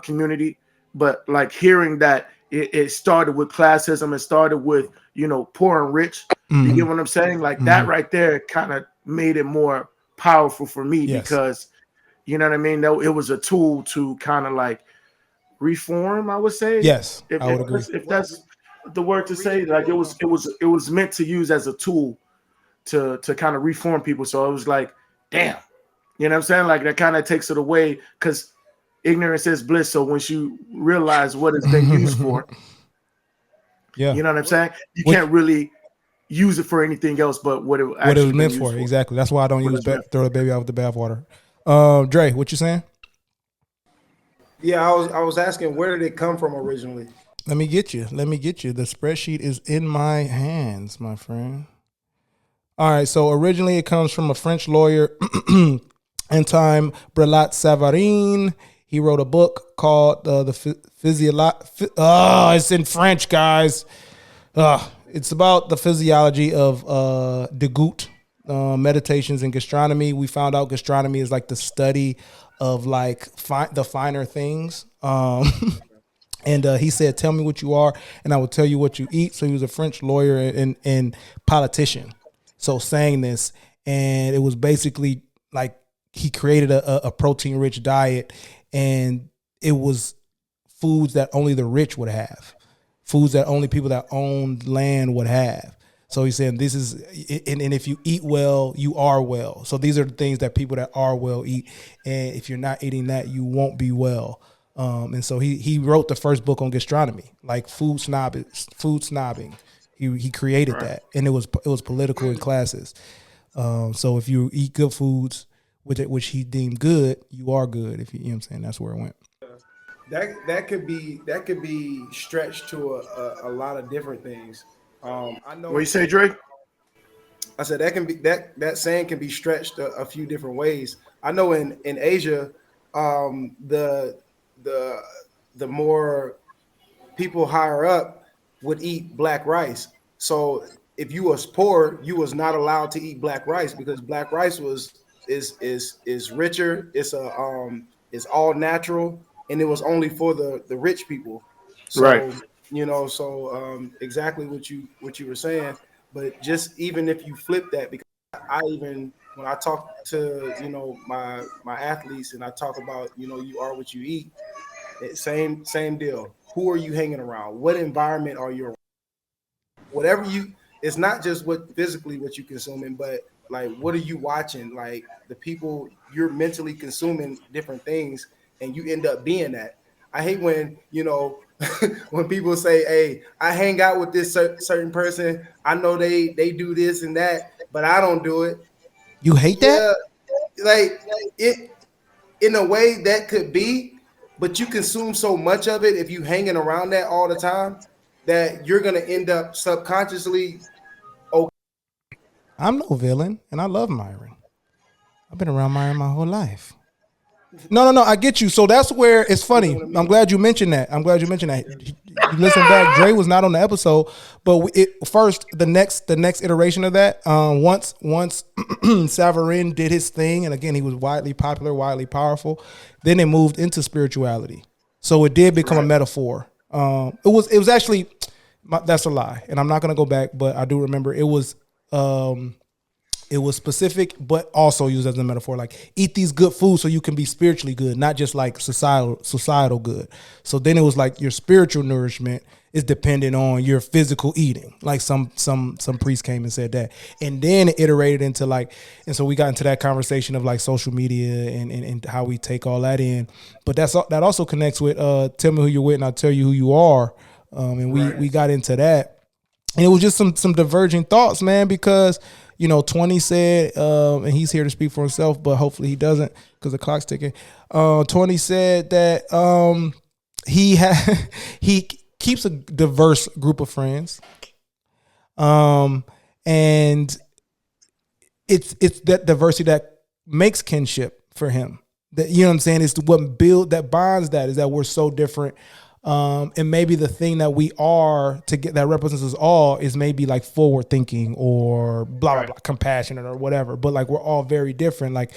G: community, but like hearing that it started with classism, it started with, you know, poor and rich. You get what I'm saying? Like that right there kind of made it more powerful for me because, you know what I mean? It was a tool to kind of like reform, I would say.
F: Yes, I would agree.
G: If that's the word to say, like it was meant to use as a tool to kind of reform people. So it was like, damn, you know what I'm saying? Like that kind of takes it away because ignorance is bliss. So once you realize what it's been used for, you know what I'm saying? You can't really use it for anything else but what it was
F: meant for. Exactly. That's why I don't throw the baby out with the bathwater. Dre, what you saying?
B: Yeah, I was asking, where did it come from originally?
F: Let me get you. The spreadsheet is in my hands, my friend. All right, so originally it comes from a French lawyer, Antoine Brelat-Savarin. He wrote a book called the it's in French, guys. It's about the physiology of Degout, meditations in gastronomy. We found out gastronomy is like the study of like the finer things. And he said, tell me what you are, and I will tell you what you eat. So he was a French lawyer and politician. So saying this, and it was basically like he created a protein-rich diet, and it was foods that only the rich would have, foods that only people that owned land would have. So he's saying this is, and if you eat well, you are well. So these are the things that people that are well eat, and if you're not eating that, you won't be well. And so he wrote the first book on gastronomy, like food snobbing. He created that, and it was political and classist. So if you eat good foods, which he deemed good, you are good. If you know what I'm saying, that's where it went.
B: That could be stretched to a lot of different things. I know.
G: What you say, Drake?
B: I said that saying can be stretched a few different ways. I know in Asia, the more people higher up would eat black rice. So if you was poor, you was not allowed to eat black rice because black rice is richer. It's all natural, and it was only for the rich people. So,
G: right.
B: You know, so exactly what you were saying. But just even if you flip that, because when I talk to, you know, my athletes and I talk about, you know, you are what you eat, same deal. Who are you hanging around? What environment are you around? Whatever it's not just what you're consuming, but like, what are you watching? Like the people, you're mentally consuming different things and you end up being that. I hate when, you know, when people say, hey, I hang out with this certain person. I know they do this and that, but I don't do it.
F: You hate that?
B: Like it, in a way that could be, but you consume so much of it if you hanging around that all the time that you're going to end up subconsciously.
F: I'm no villain, and I love Myron. I've been around Myron my whole life. No, I get you. So that's where it's funny. I'm glad you mentioned that. You listen back. Dre was not on the episode, but the next iteration of that. Once Savarin did his thing, and again he was widely popular, widely powerful. Then it moved into spirituality. So it did become a metaphor. It was actually that's a lie, and I'm not gonna go back, but I do remember it was. It was specific, but also used as a metaphor, like eat these good foods so you can be spiritually good, not just like societal good. So then it was like your spiritual nourishment is dependent on your physical eating. Like some priest came and said that, and then it iterated into like, and so we got into that conversation of like social media and how we take all that in. But that also connects with tell me who you're with and I'll tell you who you are. And we got into that, and it was just some diverging thoughts, man, because. You know, 20 said, and he's here to speak for himself, but hopefully he doesn't because the clock's ticking. 20 said that he keeps a diverse group of friends, and it's that diversity that makes kinship for him. That, you know what I'm saying? It's what bonds that is that we're so different. And maybe the thing that we are to get that represents us all is maybe like forward thinking or blah, blah, blah, compassionate or whatever. But like, we're all very different. Like,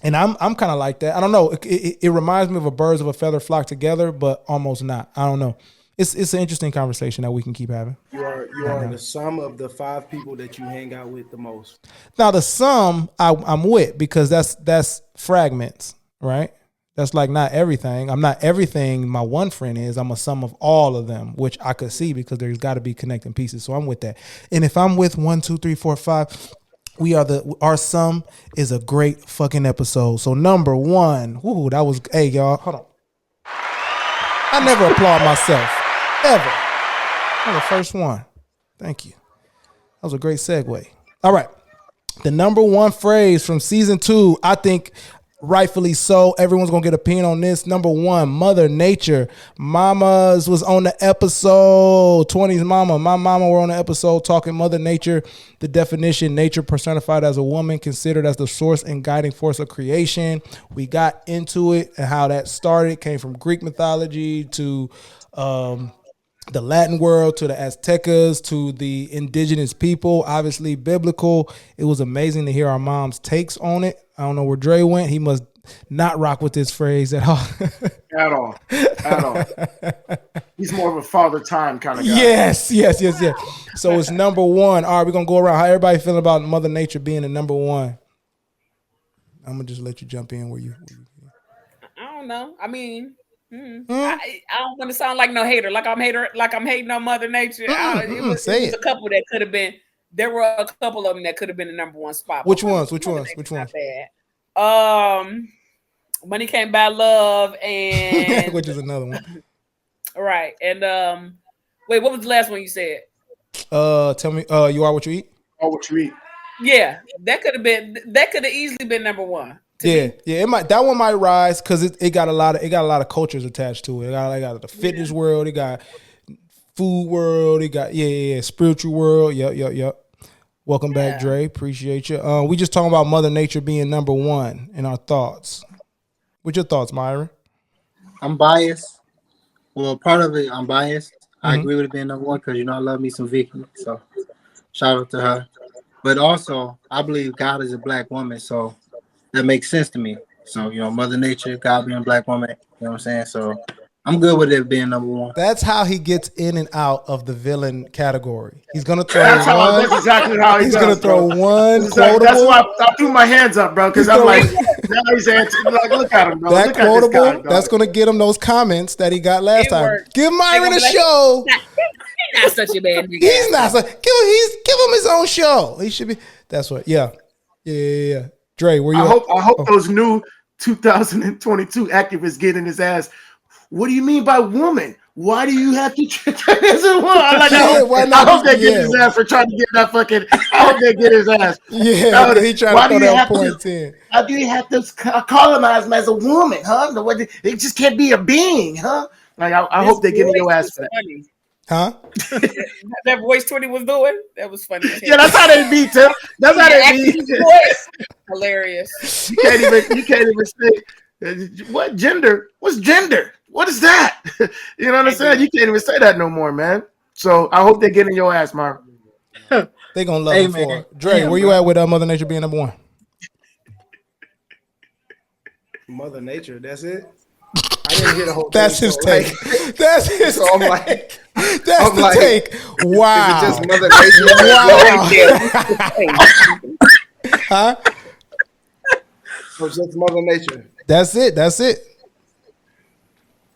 F: and I'm kind of like that. I don't know. It reminds me of a birds of a feather flock together, but almost not. I don't know. It's an interesting conversation that we can keep having.
B: You are the sum of the 5 people that you hang out with the most.
F: Now the sum I'm with, because that's fragments, right? That's like not everything. I'm not everything my one friend is. I'm a sum of all of them, which I could see because there's got to be connecting pieces. So I'm with that. And if I'm with 1, 2, 3, 4, 5. Our sum is a great fucking episode. So number 1, whoo, that was, hey y'all, hold on. I never applaud myself, ever. I'm the first one. Thank you. That was a great segue. All right. The number 1 phrase from season 2, I think rightfully so. Everyone's going to get a pin on this. Number 1, Mother Nature. Mamas was on the episode. 20's mama. My mama were on the episode talking Mother Nature. The definition, nature personified as a woman, considered as the source and guiding force of creation. We got into it and how that started. Came from Greek mythology to the Latin world, to the Aztecas, to the indigenous people, obviously biblical. It was amazing to hear our mom's takes on it. I don't know where Dre went. He must not rock with this phrase at all.
G: At all. He's more of a father time kind of guy.
F: Yes. So it's number 1. All right, we're going to go around. How everybody feeling about Mother Nature being the number 1? I'm going to just let you jump in where you.
I: I don't know. I mean, I don't want to sound like no hater. Like I'm hating on Mother Nature. It was a couple that could have been. There were a couple of them that could have been the number 1 spot.
F: Which ones?
I: Not bad. Money Can't Buy Love, and
F: which is another one.
I: Right. And wait, what was the last one you said?
F: Tell me. You Are What You Eat.
G: Are What You Eat.
I: Yeah, that could have easily been number 1.
F: Yeah. That one might rise because it got a lot of cultures attached to it. It got the fitness world. It got food world. It got spiritual world. Yep. Welcome back, Dre. Appreciate you. We just talking about Mother Nature being number 1 in our thoughts. What's your thoughts, Myron?
H: I'm biased. Well, part of it, I'm biased. I agree with it being number 1 because I love me some Vicky. So shout out to her. But also, I believe God is a black woman, so that makes sense to me. So, Mother Nature, God being a black woman, you know what I'm saying? So I'm good with it being number 1.
F: That's how he gets in and out of the villain category. He's gonna throw
G: That's exactly how
F: he's gonna throw one quotable.
G: That's why I threw my hands up, bro, because I'm like, now he's answering. Like, look at him, bro.
F: That
G: look
F: quotable,
G: at this guy,
F: that's gonna get him those comments that he got last time.
I: Worked.
F: Give Myron a show.
I: He's not such a bad nigga.
F: He's not. Give him his own show. He should be. That's what. Yeah. Dre, where you?
G: I hope those new 2022 activists get in his ass. What do you mean by woman? Why do you have to treat as a woman? I hope they get his ass for trying to get that fucking. I hope they get his ass.
F: Yeah, he trying to throw that point in.
G: How do you have to colonize him as a woman, huh? It just can't be a being, huh? Like I hope they get in your ass for that.
I: Funny.
F: Huh?
I: That voice 20 was doing? That was funny.
G: Yeah, that's how they beat him. That's how they beat him.
I: Hilarious.
G: You can't even say what gender? What's gender? What is that? You know what I'm saying? You can't even say that no more, man. So I hope they get in your ass, Mark.
F: They gonna love him for it. Dre, where you at with Mother Nature being number 1?
B: Mother Nature, that's it. I didn't hear the whole
F: That's
B: thing,
F: his take. That's his
B: so I'm
F: take.
B: like,
F: That's the take. Wow.
B: Is it just Mother Nature?
F: Wow. Huh?
B: Or just Mother Nature?
F: That's it.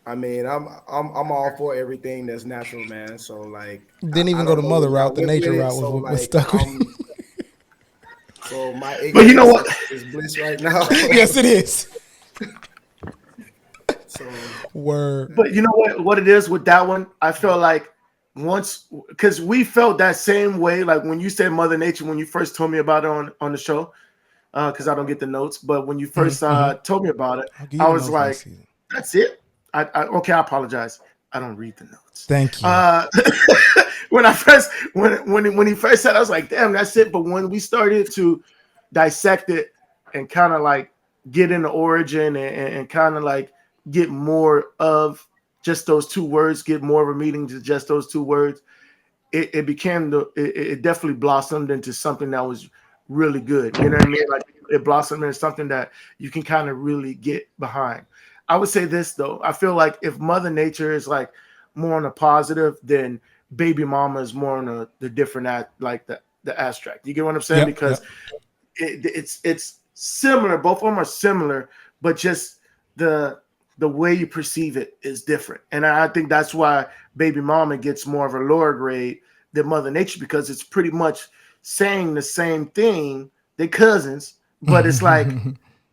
B: I mean, I'm all for everything that's natural, man. So like,
F: didn't even go the mother route. The nature route was stuck with.
B: So my
G: but you know what?
B: Is bliss right now.
F: Yes, it is.
B: So
F: word.
G: But you know what it is with that one? I feel like once, because we felt that same way. Like when you said Mother Nature, when you first told me about it on the show, because I don't get the notes. But when you first told me about it, I was like, "That's it." I apologize. I don't read the notes.
F: Thank you.
G: When he first said, I was like, "Damn, that's it." But when we started to dissect it and kind of like get in the origin and kind of like get more of just those two words, get more of a meaning to just those two words, it became it definitely blossomed into something that was really good. You know what I mean? Like it blossomed into something that you can kind of really get behind. I would say this though. I feel like if Mother Nature is like more on the positive, then Baby Mama is more on the different like the abstract. You get what I'm saying? Because it's similar. Both of them are similar, but just the way you perceive it is different. And I think that's why Baby Mama gets more of a lower grade than Mother Nature, because it's pretty much saying the same thing. They're cousins, but it's like,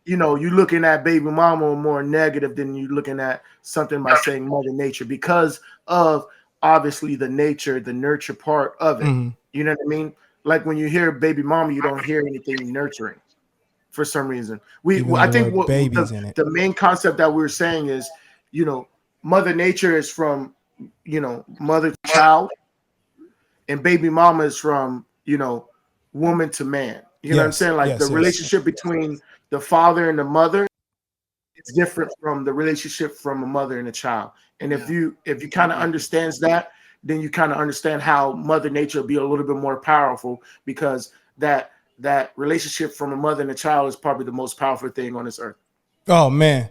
G: you know, you're looking at Baby Mama more negative than you're looking at something by saying Mother Nature, because of obviously the nature, the nurture part of it. You know what I mean? Like when you hear Baby Mama, you don't hear anything nurturing for some reason. I think what the main concept that we're saying is, you know, Mother Nature is from, you know, mother to child, and Baby Mama is from, you know, woman to man. You know what I'm saying? Like the relationship between the father and the mother is different from the relationship from a mother and a child. And if you kind of understands that, then you kind of understand how Mother Nature will be a little bit more powerful, because that relationship from a mother and a child is probably the most powerful thing on this earth.
F: Oh man.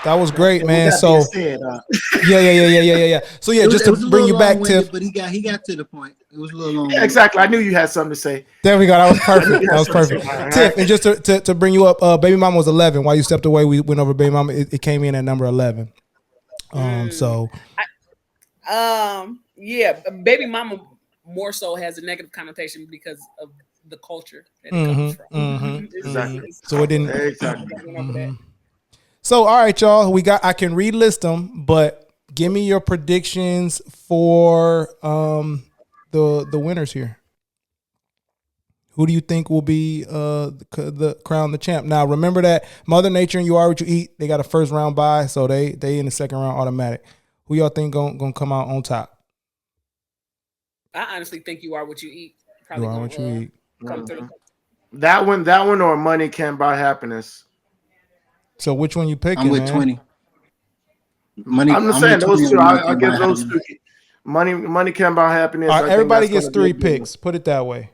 F: That was great, man. So yeah. So yeah, just to bring you back, Tiff.
H: But he got to the point. It was a little long.
G: Yeah, exactly. I knew you had something to say.
F: There we go. That was perfect. That was perfect. Tiff, and just to bring you up, Baby Mama was 11. While you stepped away, we went over Baby Mama. It came in at number 11.
I: Yeah, Baby Mama more so has a negative connotation because of the culture that it comes from.
G: Exactly.
F: So it didn't.
G: Exactly.
F: So all right, y'all. I can relist them, but give me your predictions for the winners here. Who do you think will be the crown the champ? Now remember that Mother Nature and You Are What You Eat, they got a first round bye, so they in the second round automatic. Who y'all think gonna come out on top?
I: I honestly think You Are What You Eat.
F: You Are What You Eat.
I: Come through.
G: That one, or Money Can't Buy Happiness.
F: So which one you picking?
H: I'm with 20. Money.
G: I'm just saying those two. I'll give those two. Money Can't Buy Happiness.
F: All right, everybody gets 3 picks. Put it that way.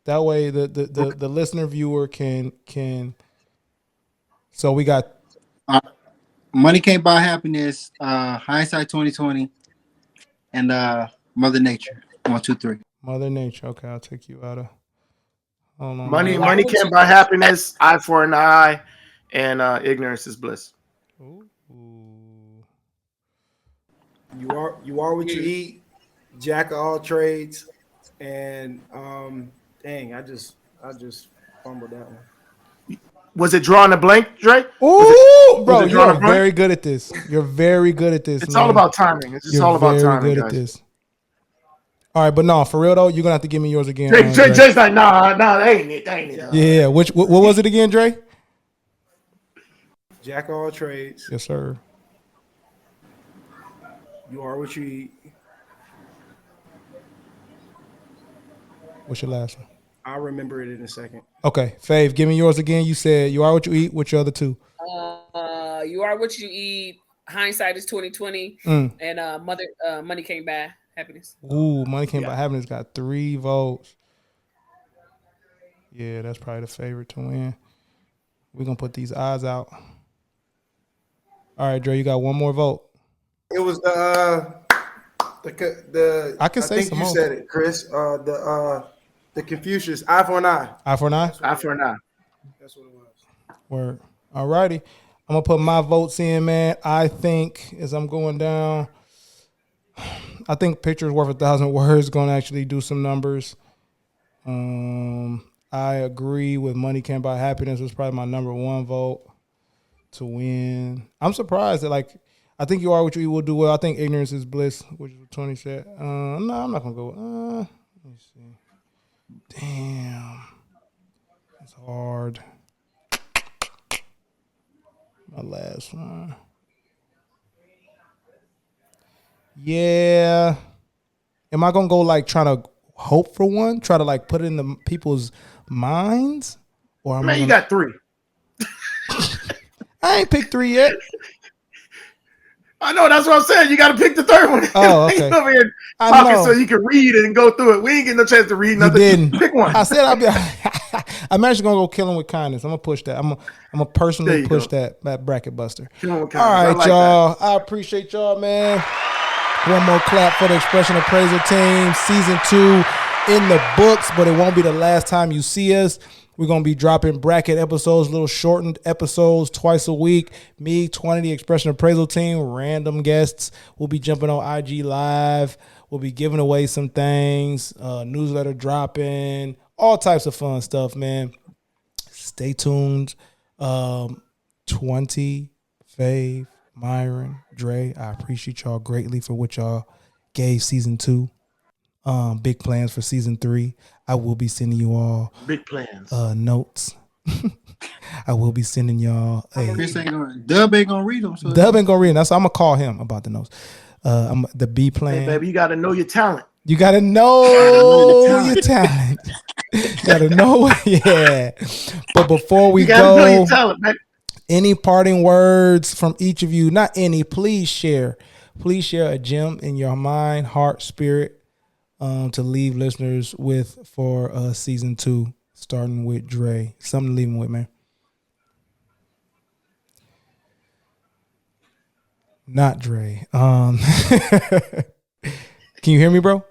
F: That way the listener viewer can. So we got
H: Money Can't Buy Happiness, Hindsight 2020, and Mother Nature. 1, 2, 3.
F: Mother Nature. Okay, I'll take you out of. Hold on.
G: Money Can't Buy Happiness. Eye for an Eye, and Ignorance is Bliss.
F: Ooh.
B: You are what you eat. Jack of all trades, and dang, I just fumbled that one.
G: Was it drawing a blank, Dre?
F: Ooh, bro, you're very good at this. You're very good at this.
G: It's all about timing. It's just all about timing, guys. At this.
F: All right, but no, for real though, you're gonna have to give me yours again.
G: Dre's like, nah, that ain't it.
F: Yeah, what was it again, Dre?
B: Jack of all trades.
F: Yes, sir.
B: You are what you eat.
F: What's your last one?
B: I'll remember it in a second.
F: Okay, Fave, give me yours again. You said You Are What You Eat. What's your other two?
I: You Are What You Eat. Hindsight is 2020, and Money Can't Buy Happiness.
F: Ooh, Money Can't Buy Happiness got 3 votes. Yeah, that's probably the favorite to win. We're gonna put these odds out. All right, Dre, you got one more vote.
B: It was the
F: I can say
B: think
F: some
B: you
F: more.
B: said it, Chris. The Confucius, eye for an eye.
F: Eye for an eye?
G: Eye for an Eye.
B: That's what it was.
F: Word. All righty. I'm going to put my votes in, man. I think as I'm going down, I think Picture's Worth 1,000 Words going to actually do some numbers. I agree with Money Can't Buy Happiness. It's probably my number 1 vote to win. I'm surprised that, I think You Are What You Eat will do well. I think Ignorance is Bliss, which is what Tony said. No, I'm not going to go. Let me see. Damn. It's hard. My last one. Yeah. Am I going to go trying to hope for one? Try to like put it in the people's minds? Or
G: Man, you got 3.
F: I ain't picked 3 yet.
G: I know, that's what I'm saying. You got to pick the 3rd one.
F: Oh, okay.
G: Over here talking so you can read it and go through it. We ain't getting no chance to read nothing.
F: You didn't.
G: Pick one.
F: I said I'm actually gonna go kill him with kindness. I'm gonna push that. I'm gonna personally push that bracket buster. All right, y'all. I appreciate y'all, man. One more clap for the Expression Appraisal Team. Season 2 in the books, but it won't be the last time you see us. We're going to be dropping bracket episodes, little shortened episodes twice a week. Me, 20, the Expression Appraisal Team, random guests. We'll be jumping on IG Live. We'll be giving away some things, newsletter dropping, all types of fun stuff, man. Stay tuned. 20, Fave, Myron, Dre, I appreciate y'all greatly for what y'all gave season 2. Big plans for season 3. I will be sending you all
G: big plans.
F: Notes. I will be sending y'all.
H: Dub ain't gonna read them. So
F: Dub ain't gonna read them. That's I'm gonna call him about the notes. I'm the B plan.
G: Hey, baby, you gotta know your talent.
F: You gotta know your talent. You gotta know, yeah. But before we go,
G: know your talent, man.
F: Any parting words from each of you? Not any. Please share. Please share a gem in your mind, heart, spirit, to leave listeners with for season 2, starting with Dre. Something to leave them with, man. Not Dre. Can you hear me, bro?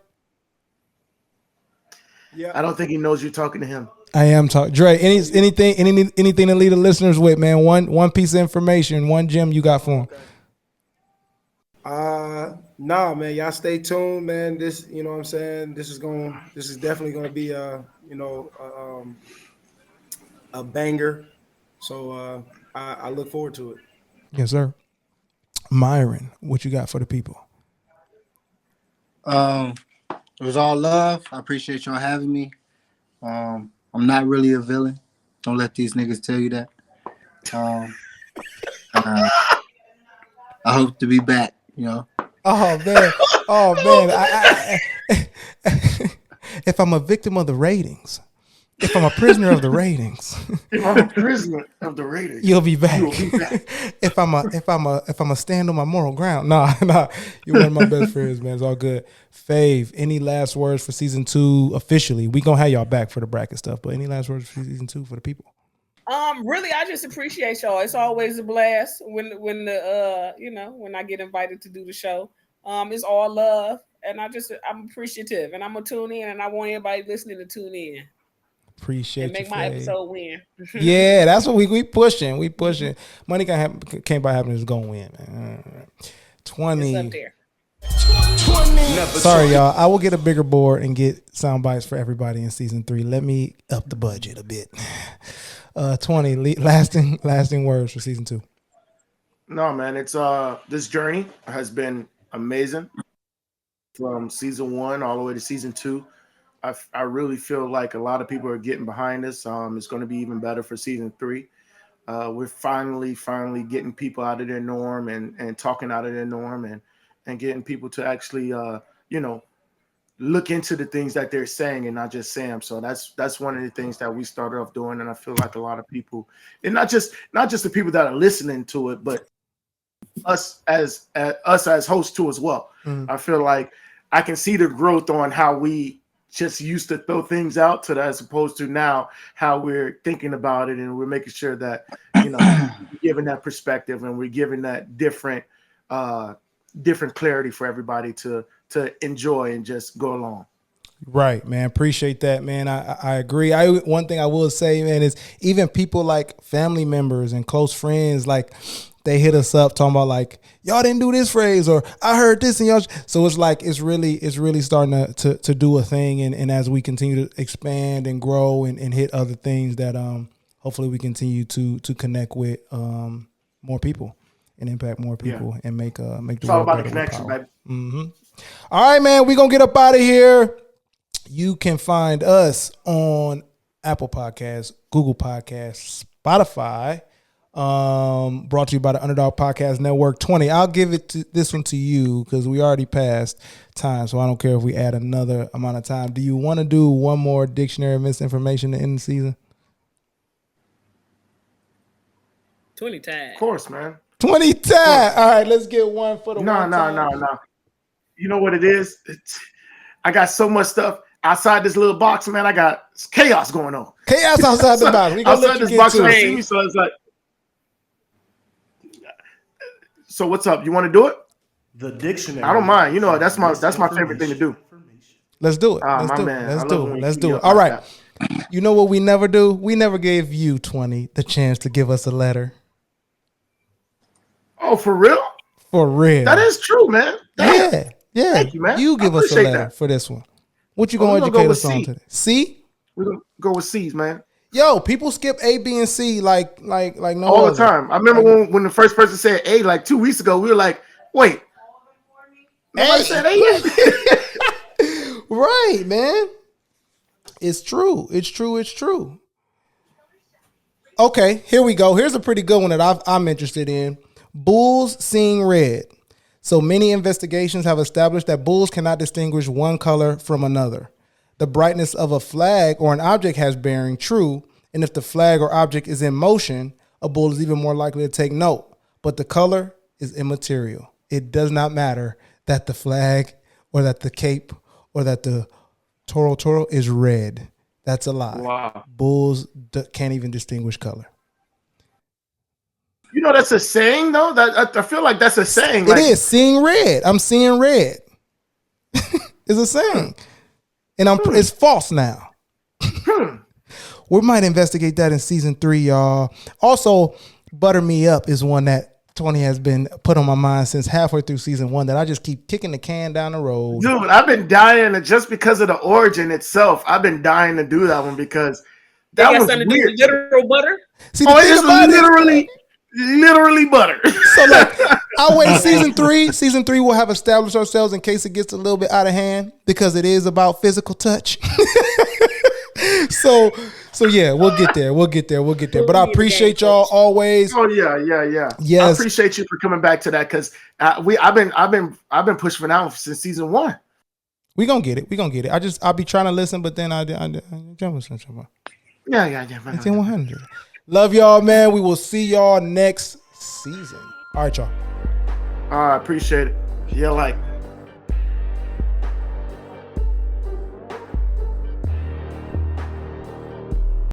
G: Yeah. I don't think he knows you're talking to him.
F: I am talking. Dre, anything to leave the listeners with, man? One piece of information, one gem you got for them.
B: Nah, man, y'all stay tuned, man. This, you know what I'm saying? This is definitely gonna be a banger. So I look forward to it.
F: Yes, sir. Myron, what you got for the people?
H: It was all love. I appreciate y'all having me. I'm not really a villain. Don't let these niggas tell you that. I hope to be back, you know.
F: Oh man. If I'm a victim of the ratings, if I'm a prisoner of the ratings,
G: if I'm a prisoner of the ratings,
F: you'll be back. if I'm a stand on my moral ground, nah, you're one of my best friends, man. It's all good. Fave, any last words for season 2 officially? We gonna have y'all back for the bracket stuff, but any last words for season 2 for the people?
I: Really, I just appreciate y'all. It's always a blast when I get invited to do the show. It's all love, and I'm appreciative, and I'm gonna tune in, and I want everybody listening to tune in.
F: Appreciate
I: and make my episode win.
F: Yeah, that's what we pushing. We pushing. Money can't buy happiness. Is gonna win, man. 20.
I: It's up there.
F: 20. Sorry, y'all. I will get a bigger board and get sound bites for everybody in season 3. Let me up the budget a bit. 20 lasting words for season 2.
G: No, man, it's this journey has been amazing from season 1 all the way to season 2. I really feel like a lot of people are getting behind this. It's going to be even better for season 3. We're finally getting people out of their norm and talking out of their norm and getting people to actually look into the things that they're saying and not just say them. So that's one of the things that we started off doing, and I feel like a lot of people, and not just the people that are listening to it, but us as hosts too as well. I feel like I can see the growth on how we just used to throw things out to that, as opposed to now how we're thinking about it, and we're making sure that we're giving that perspective and we're giving that different clarity for everybody to enjoy and just go along.
F: Right, man. Appreciate that, man. I agree. One thing I will say, man, is even people like family members and close friends, like they hit us up talking about like, y'all didn't do this phrase, or I heard this, and y'all. So it's like it's really starting to do a thing, and as we continue to expand and grow and hit other things, that hopefully we continue to connect with more people and impact more people and make the
G: it's all
F: world
G: about
F: better
G: the connection, baby.
F: Mm-hmm. All right, man. We're gonna get up out of here. You can find us on Apple Podcasts, Google Podcasts, Spotify. Brought to you by the Underdog Podcast Network. 20. I'll give this one to you because we already passed time, so I don't care if we add another amount of time. Do you want to do one more Dictionary of Misinformation to end the season?
I: 20 times.
G: Of course, man.
F: 20 times. All right, let's get one for the one time.
G: No. You know what it is? I got so much stuff outside this little box, man. I got chaos going on.
F: Chaos outside the box. We gonna let you get to it.
G: So it's like, so what's up? You want to do it?
J: The dictionary.
G: I don't mind. You know, that's my favorite thing to do.
F: Let's do it. Let's do it. All right. You know what we never do? We never gave you, 20, the chance to give us a letter.
G: Oh, for real?
F: For real.
G: That is true, man.
F: Yeah.
G: Thank you, man.
F: You give us a letter for this one. What you gonna educate us on today? C?
G: We're gonna go with C's, man.
F: Yo, people skip A, B, and C like no
G: all
F: other.
G: The time. I remember when the first person said A like 2 weeks ago, we were like, wait. Nobody said A yet?
F: Right, man. It's true. Okay, here we go. Here's a pretty good one that I'm interested in. Bulls seeing red. So many investigations have established that bulls cannot distinguish one color from another. The brightness of a flag or an object has bearing, true, and if the flag or object is in motion, a bull is even more likely to take note. But the color is immaterial. It does not matter that the flag or that the cape or that the toro is red. That's a lie.
G: Wow.
F: Bulls can't even distinguish color.
G: You know, that's a saying, though. That I feel like that's a saying.
F: It is seeing red. I'm seeing red. It's a saying, and it's false now. We might investigate that in season 3, y'all. Also, Butter Me Up is one that 20 has been put on my mind since halfway through season 1 that I just keep kicking the can down the road.
G: Dude, I've been dying just because of the origin itself. I've been dying to do that one because that was
I: something
G: weird.
I: to do with literal butter.
F: See,
G: it's literally butter.
F: So look, I'll wait season 3. Season 3 will have established ourselves in case it gets a little bit out of hand because it is about physical touch. So yeah, we'll get there. But I appreciate y'all always.
G: Oh yeah.
F: Yes,
G: I appreciate you for coming back to that because I've been pushing for now since season 1.
F: We gonna get it. I'll be trying to listen, but then I jump with something.
G: Yeah.
F: 100. Love y'all, man. We will see y'all next season. All right, y'all.
G: I appreciate it. Yeah, like.